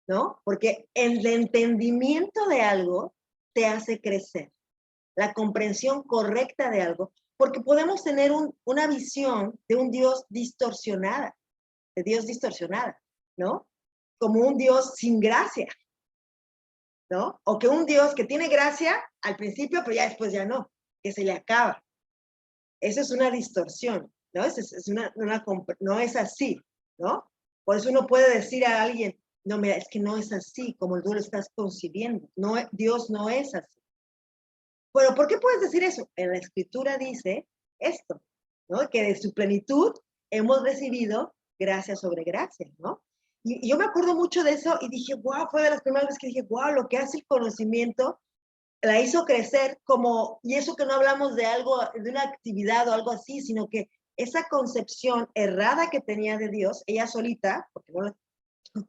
¿no? Porque el entendimiento de algo te hace crecer. La comprensión correcta de algo. Porque podemos tener una visión de un Dios distorsionada, ¿no? Como un Dios sin gracia, ¿no? O que un Dios que tiene gracia al principio, pero ya después ya no, que se le acaba. Eso es una distorsión, ¿no? No es así, ¿no? Por eso uno puede decir a alguien, no, mira, es que no es así como tú lo estás concibiendo. No, Dios no es así. Bueno, ¿por qué puedes decir eso? En la Escritura dice esto, ¿no? Que de su plenitud hemos recibido gracia sobre gracia, ¿no? Y yo me acuerdo mucho de eso y dije, wow, fue de las primeras veces que dije, wow, lo que hace el conocimiento la hizo crecer y eso que no hablamos de algo, de una actividad o algo así, sino que esa concepción errada que tenía de Dios, ella solita, porque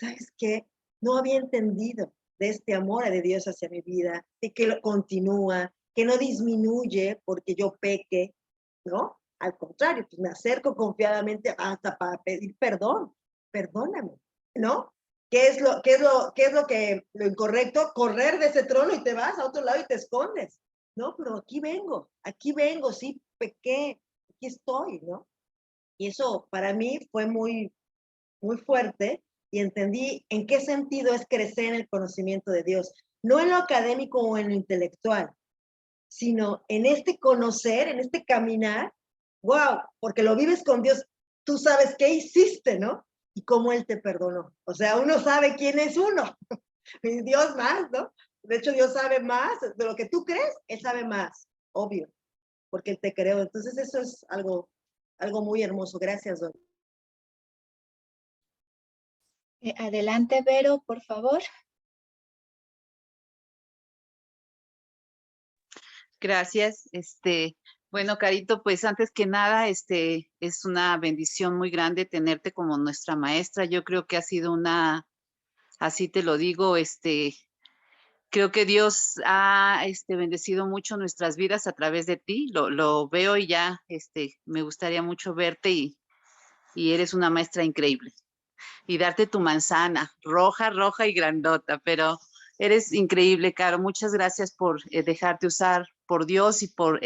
¿sabes qué? No había entendido de este amor de Dios hacia mi vida, de que lo continúa, que no disminuye porque yo peque, ¿no? Al contrario, pues me acerco confiadamente hasta para pedir perdón, perdóname, ¿no? ¿Qué es lo incorrecto? Correr de ese trono y te vas a otro lado y te escondes. No, pero aquí vengo, sí, pequé, aquí estoy, ¿no? Y eso para mí fue muy, muy fuerte y entendí en qué sentido es crecer en el conocimiento de Dios. No en lo académico o en lo intelectual, sino en este conocer, en este caminar, wow, porque lo vives con Dios, tú sabes qué hiciste, ¿no? Y cómo Él te perdonó. O sea, uno sabe quién es uno. Y Dios más, ¿no? De hecho, Dios sabe más de lo que tú crees, Él sabe más, obvio, porque Él te creó. Entonces, eso es algo muy hermoso. Gracias, Don. Adelante, Vero, por favor. Gracias. Bueno, Carito, pues antes que nada, es una bendición muy grande tenerte como nuestra maestra. Yo creo que ha sido así te lo digo, creo que Dios ha bendecido mucho nuestras vidas a través de ti. Lo veo y ya, me gustaría mucho verte y eres una maestra increíble. Y darte tu manzana, roja y grandota, pero eres increíble, Caro. Muchas gracias por dejarte usar por Dios y por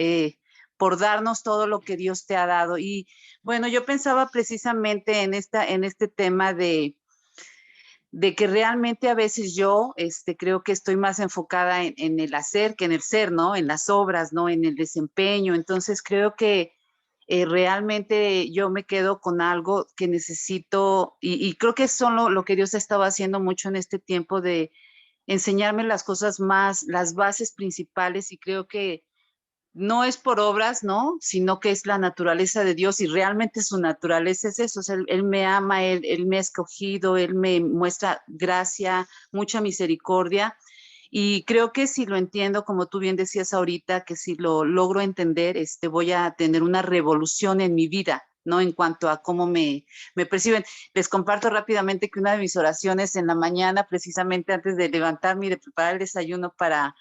por darnos todo lo que Dios te ha dado. Y bueno, yo pensaba precisamente en este tema de que realmente a veces yo creo que estoy más enfocada en el hacer que en el ser, ¿no? En las obras, ¿no? En el desempeño. Entonces creo que realmente yo me quedo con algo que necesito y creo que es solo lo que Dios ha estado haciendo mucho en este tiempo de enseñarme las cosas más, las bases principales, y creo que no es por obras, ¿no? Sino que es la naturaleza de Dios, y realmente su naturaleza es eso. O sea, él me ama, él me ha escogido, Él me muestra gracia, mucha misericordia. Y creo que si lo entiendo, como tú bien decías ahorita, que si lo logro entender, voy a tener una revolución en mi vida, ¿no? En cuanto a cómo me perciben. Les comparto rápidamente que una de mis oraciones en la mañana, precisamente antes de levantarme y de preparar el desayuno para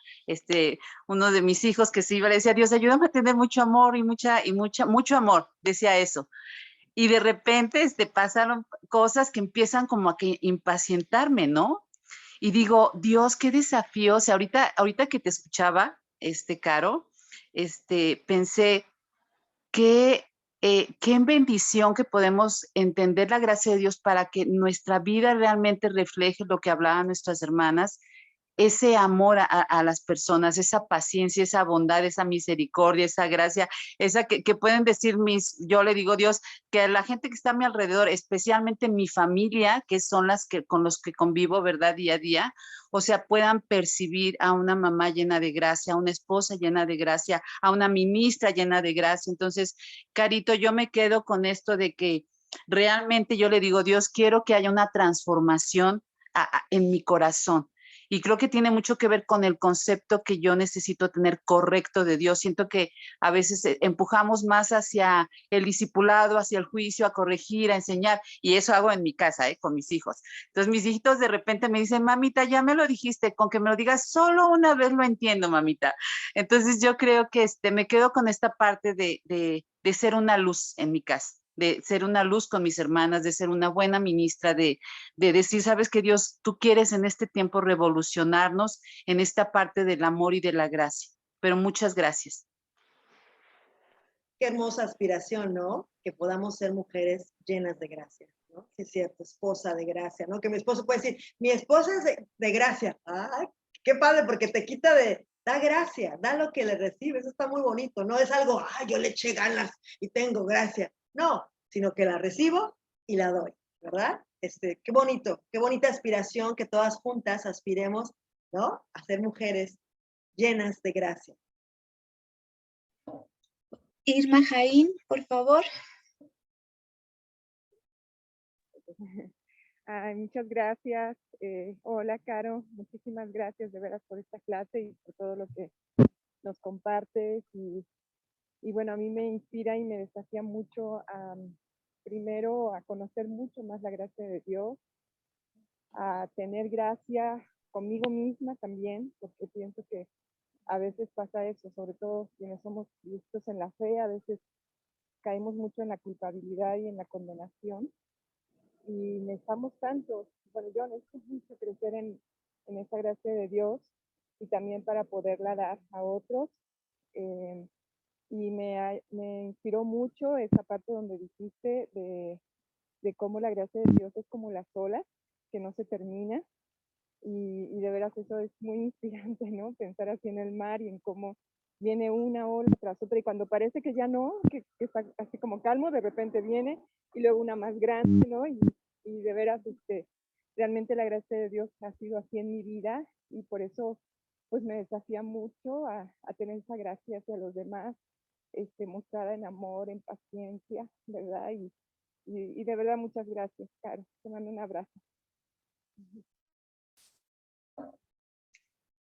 uno de mis hijos que se iba, le decía: Dios, ayúdame a tener mucho amor y mucho amor, decía eso. Y de repente pasaron cosas que empiezan como a que impacientarme, ¿no? Y digo, Dios, qué desafío. O sea, ahorita que te escuchaba, Caro, pensé que qué bendición que podemos entender la gracia de Dios para que nuestra vida realmente refleje lo que hablaban nuestras hermanas, ese amor a las personas, esa paciencia, esa bondad, esa misericordia, esa gracia, esa que pueden decir yo le digo, Dios, que la gente que está a mi alrededor, especialmente mi familia, que son con los que convivo, ¿verdad? Día a día, o sea, puedan percibir a una mamá llena de gracia, a una esposa llena de gracia, a una ministra llena de gracia. Entonces, Carito, yo me quedo con esto de que realmente yo le digo, Dios, quiero que haya una transformación en mi corazón. Y creo que tiene mucho que ver con el concepto que yo necesito tener correcto de Dios. Siento que a veces empujamos más hacia el discipulado, hacia el juicio, a corregir, a enseñar, y eso hago en mi casa, con mis hijos. Entonces mis hijitos de repente me dicen: mamita, ya me lo dijiste, con que me lo digas solo una vez lo entiendo, mamita. Entonces yo creo que me quedo con esta parte de ser una luz en mi casa, de ser una luz con mis hermanas, de ser una buena ministra, de decir, sabes que Dios, tú quieres en este tiempo revolucionarnos en esta parte del amor y de la gracia. Pero muchas gracias. Qué hermosa aspiración, ¿no? Que podamos ser mujeres llenas de gracia, ¿no? Sí, es cierto, esposa de gracia, ¿no? Que mi esposo puede decir, mi esposa es de gracia. ¡Ay, qué padre! Porque te quita da gracia, da lo que le recibes. Eso está muy bonito, no es algo, yo le eché ganas y tengo gracia. No, sino que la recibo y la doy, ¿verdad? Qué bonito, qué bonita aspiración que todas juntas aspiremos, ¿no? A ser mujeres llenas de gracia. Irma Jaín, por favor. Ay, muchas gracias. Hola, Caro. Muchísimas gracias de veras por esta clase y por todo lo que nos compartes. Y bueno, a mí me inspira y me desafía mucho primero a conocer mucho más la gracia de Dios, a tener gracia conmigo misma también, porque pienso que a veces pasa eso, sobre todo quienes somos listos en la fe, a veces caemos mucho en la culpabilidad y en la condenación, y necesitamos tanto, bueno, yo necesito mucho crecer en esa gracia de Dios, y también para poderla dar a otros. Y me inspiró mucho esa parte donde dijiste de cómo la gracia de Dios es como las olas, que no se termina, y de veras eso es muy inspirante, ¿no? Pensar así en el mar y en cómo viene una ola tras otra, y cuando parece que ya no, que está así como calmo, de repente viene, y luego una más grande, ¿no? Y de veras, realmente la gracia de Dios ha sido así en mi vida, y por eso, pues me desafía mucho a tener esa gracia hacia los demás, mostrada en amor, en paciencia, ¿verdad? Y de verdad, muchas gracias, Caro. Te mando un abrazo.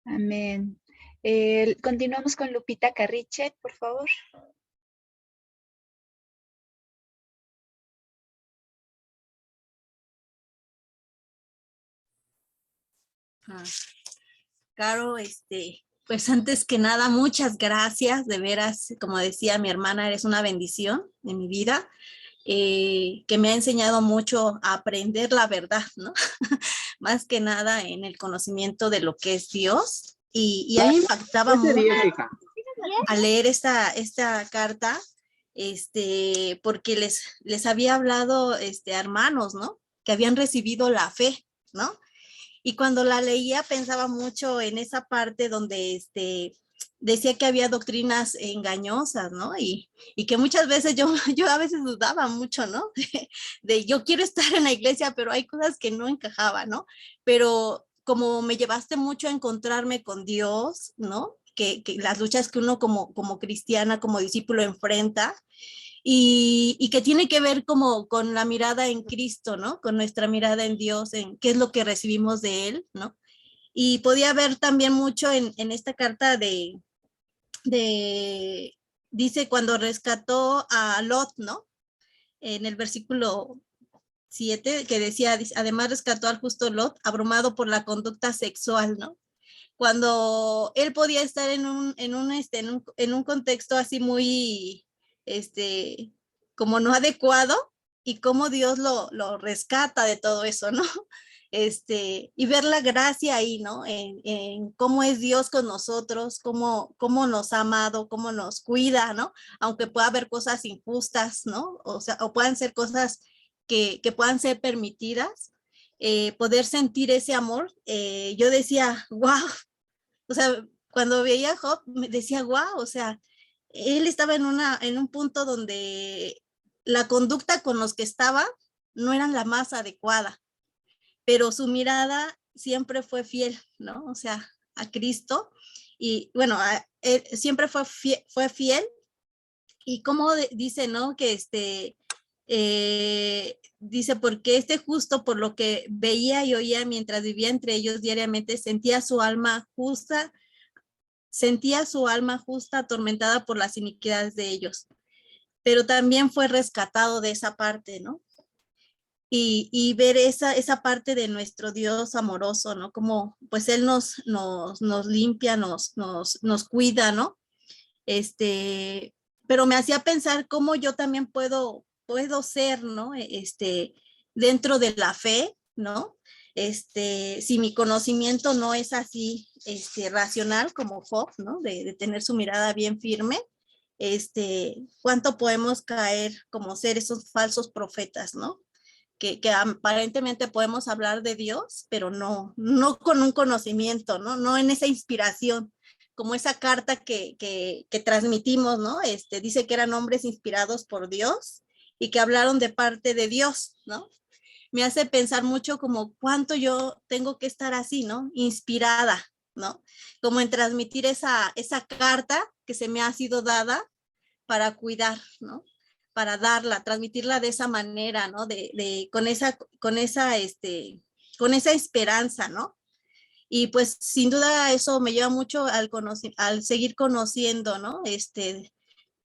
Amén. Continuamos con Lupita Carriche, por favor. Caro, pues antes que nada, muchas gracias, de veras, como decía mi hermana, eres una bendición en mi vida, que me ha enseñado mucho a aprender la verdad, ¿no? Más que nada en el conocimiento de lo que es Dios, y a mí me impactaba mucho. a leer esta carta, porque les había hablado hermanos, ¿no? Que habían recibido la fe, ¿no? Y cuando la leía pensaba mucho en esa parte donde decía que había doctrinas engañosas, ¿no? Y que muchas veces yo a veces dudaba mucho, ¿no? De yo quiero estar en la iglesia, pero hay cosas que no encajaban, ¿no? Pero como me llevaste mucho a encontrarme con Dios, ¿no? Que las luchas que uno como cristiana, como discípulo enfrenta, y que tiene que ver como con la mirada en Cristo, ¿no? Con nuestra mirada en Dios, en qué es lo que recibimos de Él, ¿no? Y podía ver también mucho en esta carta dice cuando rescató a Lot, ¿no? En el versículo 7, que decía, además rescató al justo Lot, abrumado por la conducta sexual, ¿no? Cuando él podía estar en un contexto así muy, como no adecuado, y cómo Dios lo rescata de todo eso, ¿no? Y ver la gracia ahí, ¿no? En cómo es Dios con nosotros, cómo nos ha amado, cómo nos cuida, ¿no? Aunque pueda haber cosas injustas, ¿no? O sea, o puedan ser cosas que puedan ser permitidas, poder sentir ese amor. Yo decía, wow, o sea, cuando veía a Job, me decía, wow, o sea, él estaba en un punto donde la conducta con los que estaba no era la más adecuada, pero su mirada siempre fue fiel, ¿no? O sea, a Cristo. Y bueno, él siempre fue fiel. Y como dice, ¿no? Que dice, porque justo por lo que veía y oía mientras vivía entre ellos diariamente, sentía su alma justa atormentada por las iniquidades de ellos, pero también fue rescatado de esa parte, ¿no? Y ver esa parte de nuestro Dios amoroso, ¿no? Como pues Él nos limpia, nos cuida, ¿no? Pero me hacía pensar cómo yo también puedo ser, ¿no? Dentro de la fe, ¿no? Si mi conocimiento no es así, racional como Job, ¿no? De tener su mirada bien firme, cuánto podemos caer como ser esos falsos profetas, ¿no? Que aparentemente podemos hablar de Dios, pero no con un conocimiento, ¿no? No en esa inspiración, como esa carta que transmitimos, ¿no? Dice que eran hombres inspirados por Dios y que hablaron de parte de Dios, ¿no? Me hace pensar mucho como cuánto yo tengo que estar así, ¿no? Inspirada, ¿no? Como en transmitir esa carta que se me ha sido dada para cuidar, ¿no? Para darla, transmitirla de esa manera, ¿no? Con esa esperanza, ¿no? Y pues sin duda eso me lleva mucho al seguir conociendo, ¿no?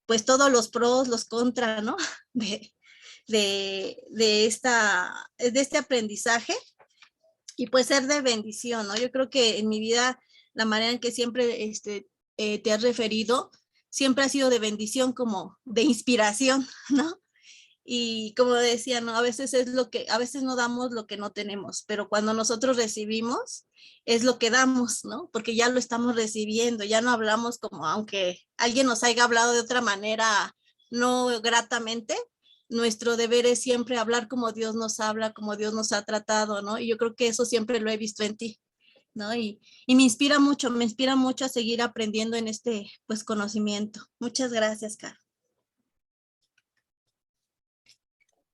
Pues todos los pros, los contras, ¿no? De este aprendizaje, y pues ser de bendición, ¿no? Yo creo que en mi vida la manera en que siempre te has referido siempre ha sido de bendición, como de inspiración, ¿no? Y como decía, ¿no? A veces no damos lo que no tenemos, pero cuando nosotros recibimos es lo que damos, ¿no? Porque ya lo estamos recibiendo, ya no hablamos como aunque alguien nos haya hablado de otra manera no gratamente. Nuestro deber es siempre hablar como Dios nos habla, como Dios nos ha tratado, ¿no? Y yo creo que eso siempre lo he visto en ti, ¿no? Y me inspira mucho a seguir aprendiendo en pues conocimiento. Muchas gracias, Caro.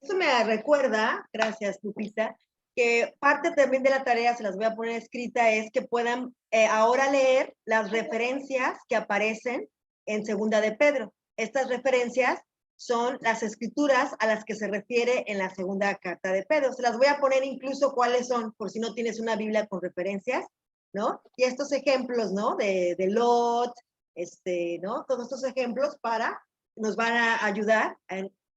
Eso me recuerda, gracias Lupita, que parte también de la tarea, se las voy a poner escrita, es que puedan ahora leer las referencias que aparecen en Segunda de Pedro. Estas referencias son las escrituras a las que se refiere en la segunda carta de Pedro. Se las voy a poner incluso cuáles son, por si no tienes una Biblia con referencias, ¿no? Y estos ejemplos, ¿no? De Lot, ¿no? Todos estos ejemplos nos van a ayudar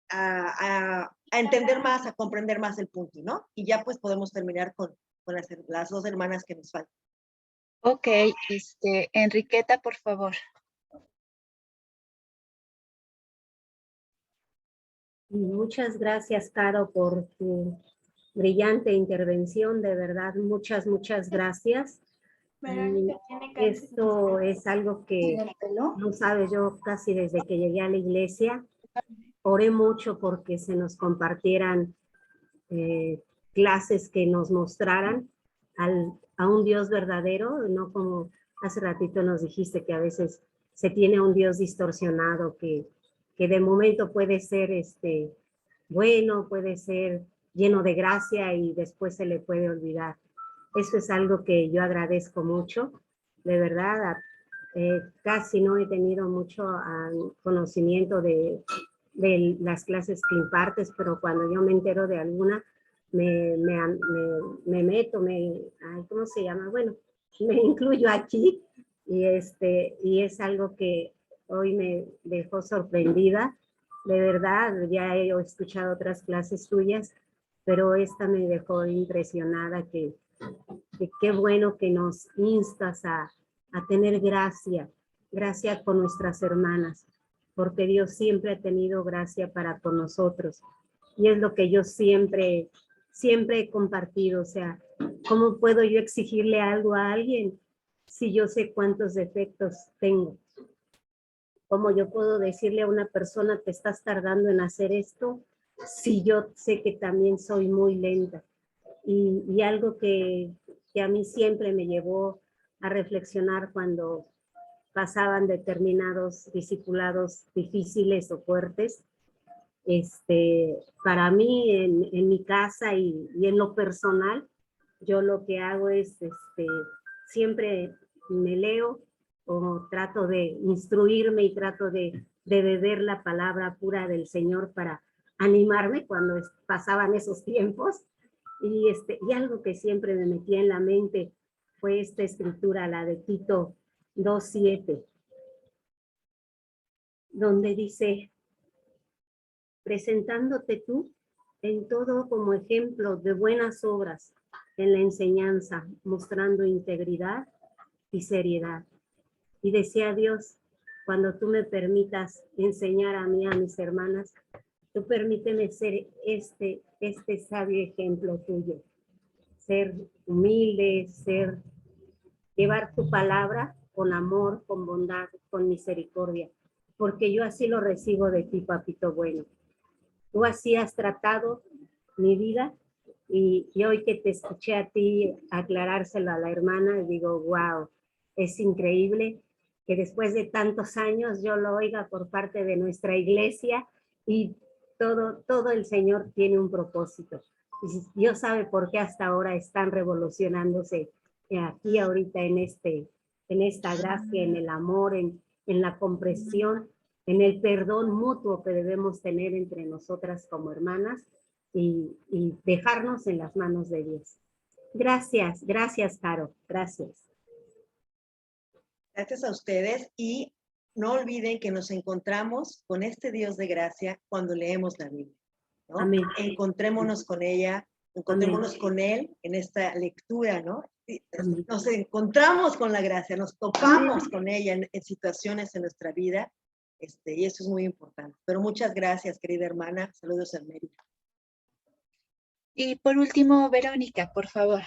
a entender más, a comprender más el punto, ¿no? Y ya pues podemos terminar con las dos hermanas que nos faltan. Ok, Enriqueta, por favor. Muchas gracias, Caro, por tu brillante intervención, de verdad, muchas gracias. Esto es algo que, no sabes, yo casi desde que llegué a la iglesia, oré mucho porque se nos compartieran clases que nos mostraran a un Dios verdadero, no como hace ratito nos dijiste que a veces se tiene un Dios distorsionado que de momento puede ser bueno, puede ser lleno de gracia y después se le puede olvidar. Eso es algo que yo agradezco mucho, de verdad. Casi no he tenido mucho conocimiento de las clases que impartes, pero cuando yo me entero de alguna, me meto, ¿cómo se llama? Bueno, me incluyo aquí y es algo que hoy me dejó sorprendida. De verdad, ya he escuchado otras clases tuyas, pero esta me dejó impresionada que qué bueno que nos instas a tener gracia con nuestras hermanas, porque Dios siempre ha tenido gracia para con nosotros. Y es lo que yo siempre he compartido, o sea, ¿cómo puedo yo exigirle algo a alguien si yo sé cuántos defectos tengo? ¿Cómo yo puedo decirle a una persona te estás tardando en hacer esto si yo sé que también soy muy lenta? Y algo que a mí siempre me llevó a reflexionar cuando pasaban determinados discipulados difíciles o fuertes, para mí en mi casa y en lo personal, yo lo que hago es siempre me leo o trato de instruirme y trato de beber la palabra pura del Señor para animarme cuando pasaban esos tiempos. Y algo que siempre me metía en la mente fue esta escritura, la de Tito 2:7, donde dice, presentándote tú en todo como ejemplo de buenas obras en la enseñanza, mostrando integridad y seriedad. Y decía Dios, cuando tú me permitas enseñar a mí, a mis hermanas, tú permíteme ser este sabio ejemplo tuyo, ser humilde, llevar tu palabra con amor, con bondad, con misericordia, porque yo así lo recibo de ti, papito bueno. Tú así has tratado mi vida y hoy que te escuché a ti aclarárselo a la hermana, digo, wow, es increíble que después de tantos años yo lo oiga por parte de nuestra iglesia y todo el Señor tiene un propósito. Y Dios sabe por qué hasta ahora están revolucionándose aquí ahorita en esta gracia, en el amor, en la comprensión, en el perdón mutuo que debemos tener entre nosotras como hermanas y dejarnos en las manos de Dios. Gracias, Caro, gracias. Gracias a ustedes y no olviden que nos encontramos con este Dios de gracia cuando leemos la Biblia, ¿no? Amén. Encontrémonos con ella, encontrémonos Amén. con Él en esta lectura, ¿no? Amén. Nos encontramos con la gracia, nos topamos con ella en situaciones en nuestra vida, y eso es muy importante. Pero muchas gracias, querida hermana. Saludos en Mérida. Y por último, Verónica, por favor.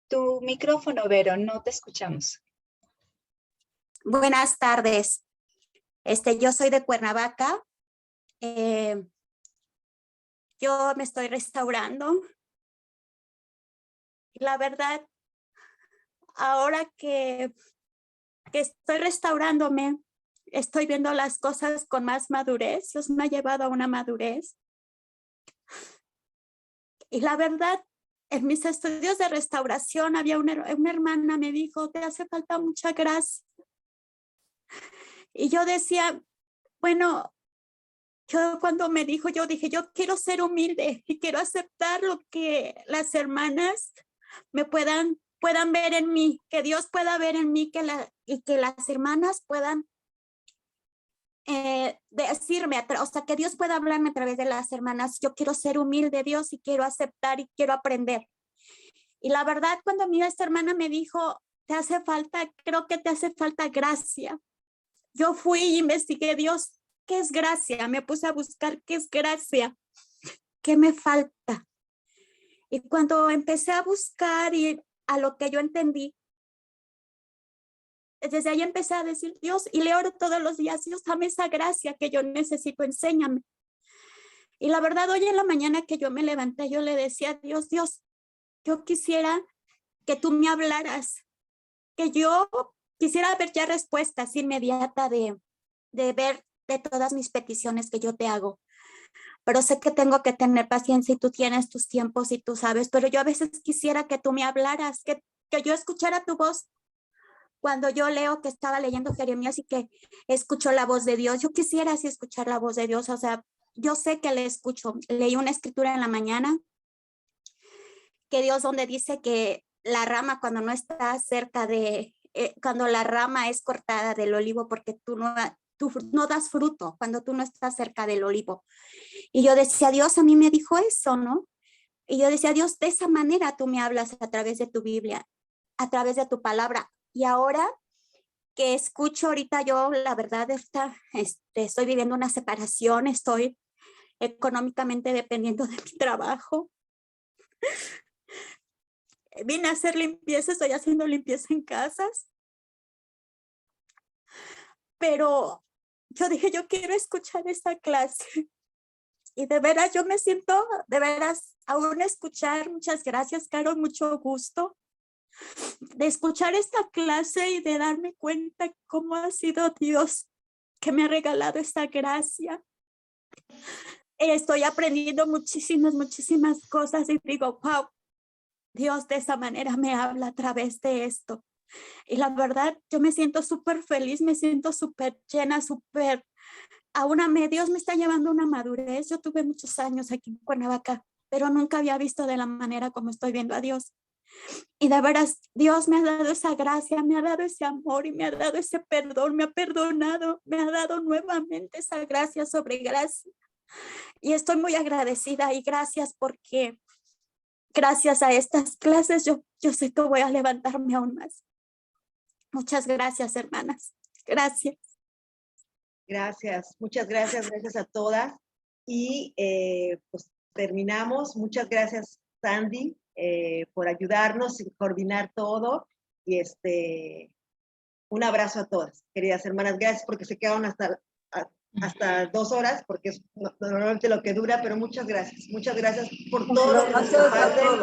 Tu micrófono, Vero, no te escuchamos. Buenas tardes. Yo soy de Cuernavaca. Yo me estoy restaurando. La verdad, ahora que estoy restaurándome, estoy viendo las cosas con más madurez. Dios me ha llevado a una madurez. Y la verdad, en mis estudios de restauración había una hermana me dijo, te hace falta mucha gracia. Y yo decía, bueno, yo cuando me dijo, yo dije, yo quiero ser humilde y quiero aceptar lo que las hermanas me puedan ver en mí, que Dios pueda ver en mí y que las hermanas puedan decirme, o sea, que Dios pueda hablarme a través de las hermanas. Yo quiero ser humilde, Dios, y quiero aceptar y quiero aprender. Y la verdad, cuando a mí esta hermana me dijo, creo que te hace falta gracia. Yo fui y investigué, Dios, ¿qué es gracia? Me puse a buscar qué es gracia, qué me falta. Y cuando empecé a buscar y a lo que yo entendí, desde ahí empecé a decir, Dios, y le oro todos los días, Dios, dame esa gracia que yo necesito, enséñame. Y la verdad, hoy en la mañana que yo me levanté, yo le decía a Dios, Dios, yo quisiera que tú me hablaras, que yo quisiera ver ya respuestas inmediatas de ver de todas mis peticiones que yo te hago. Pero sé que tengo que tener paciencia y tú tienes tus tiempos y tú sabes, pero yo a veces quisiera que tú me hablaras, que yo escuchara tu voz. Cuando yo leo que estaba leyendo Jeremías y que escucho la voz de Dios, yo quisiera así escuchar la voz de Dios, o sea, yo sé que le escucho. Leí una escritura en la mañana que Dios donde dice que la rama cuando no está cerca de, cuando la rama es cortada del olivo porque tú no das fruto cuando tú no estás cerca del olivo. Y yo decía, Dios a mí me dijo eso, ¿no? Y yo decía, Dios, de esa manera tú me hablas a través de tu Biblia, a través de tu palabra. Y ahora que escucho ahorita yo, la verdad, estoy viviendo una separación, estoy económicamente dependiendo de mi trabajo. Vine a hacer limpieza, estoy haciendo limpieza en casas. Pero yo dije, yo quiero escuchar esta clase. Y de veras yo me siento, de veras, aún escuchar, muchas gracias, Caro, mucho gusto de escuchar esta clase y de darme cuenta cómo ha sido Dios que me ha regalado esta gracia. Estoy aprendiendo muchísimas cosas y digo, wow, Dios de esa manera me habla a través de esto. Y la verdad, yo me siento súper feliz, me siento súper llena, súper... Dios me está llevando a una madurez. Yo tuve muchos años aquí en Cuernavaca, pero nunca había visto de la manera como estoy viendo a Dios. Y de veras, Dios me ha dado esa gracia, me ha dado ese amor y me ha dado ese perdón, me ha perdonado, me ha dado nuevamente esa gracia sobre gracia. Y estoy muy agradecida y gracias porque gracias a estas clases yo sé que voy a levantarme aún más. Muchas gracias, hermanas. Gracias. Gracias, muchas gracias, gracias a todas. Y pues terminamos. Muchas gracias, Sandy, por ayudarnos y coordinar todo. Y un abrazo a todas, queridas hermanas. Gracias porque se quedaron hasta 2 horas, porque es normalmente lo que dura, pero muchas gracias por todo lo que nos comparten.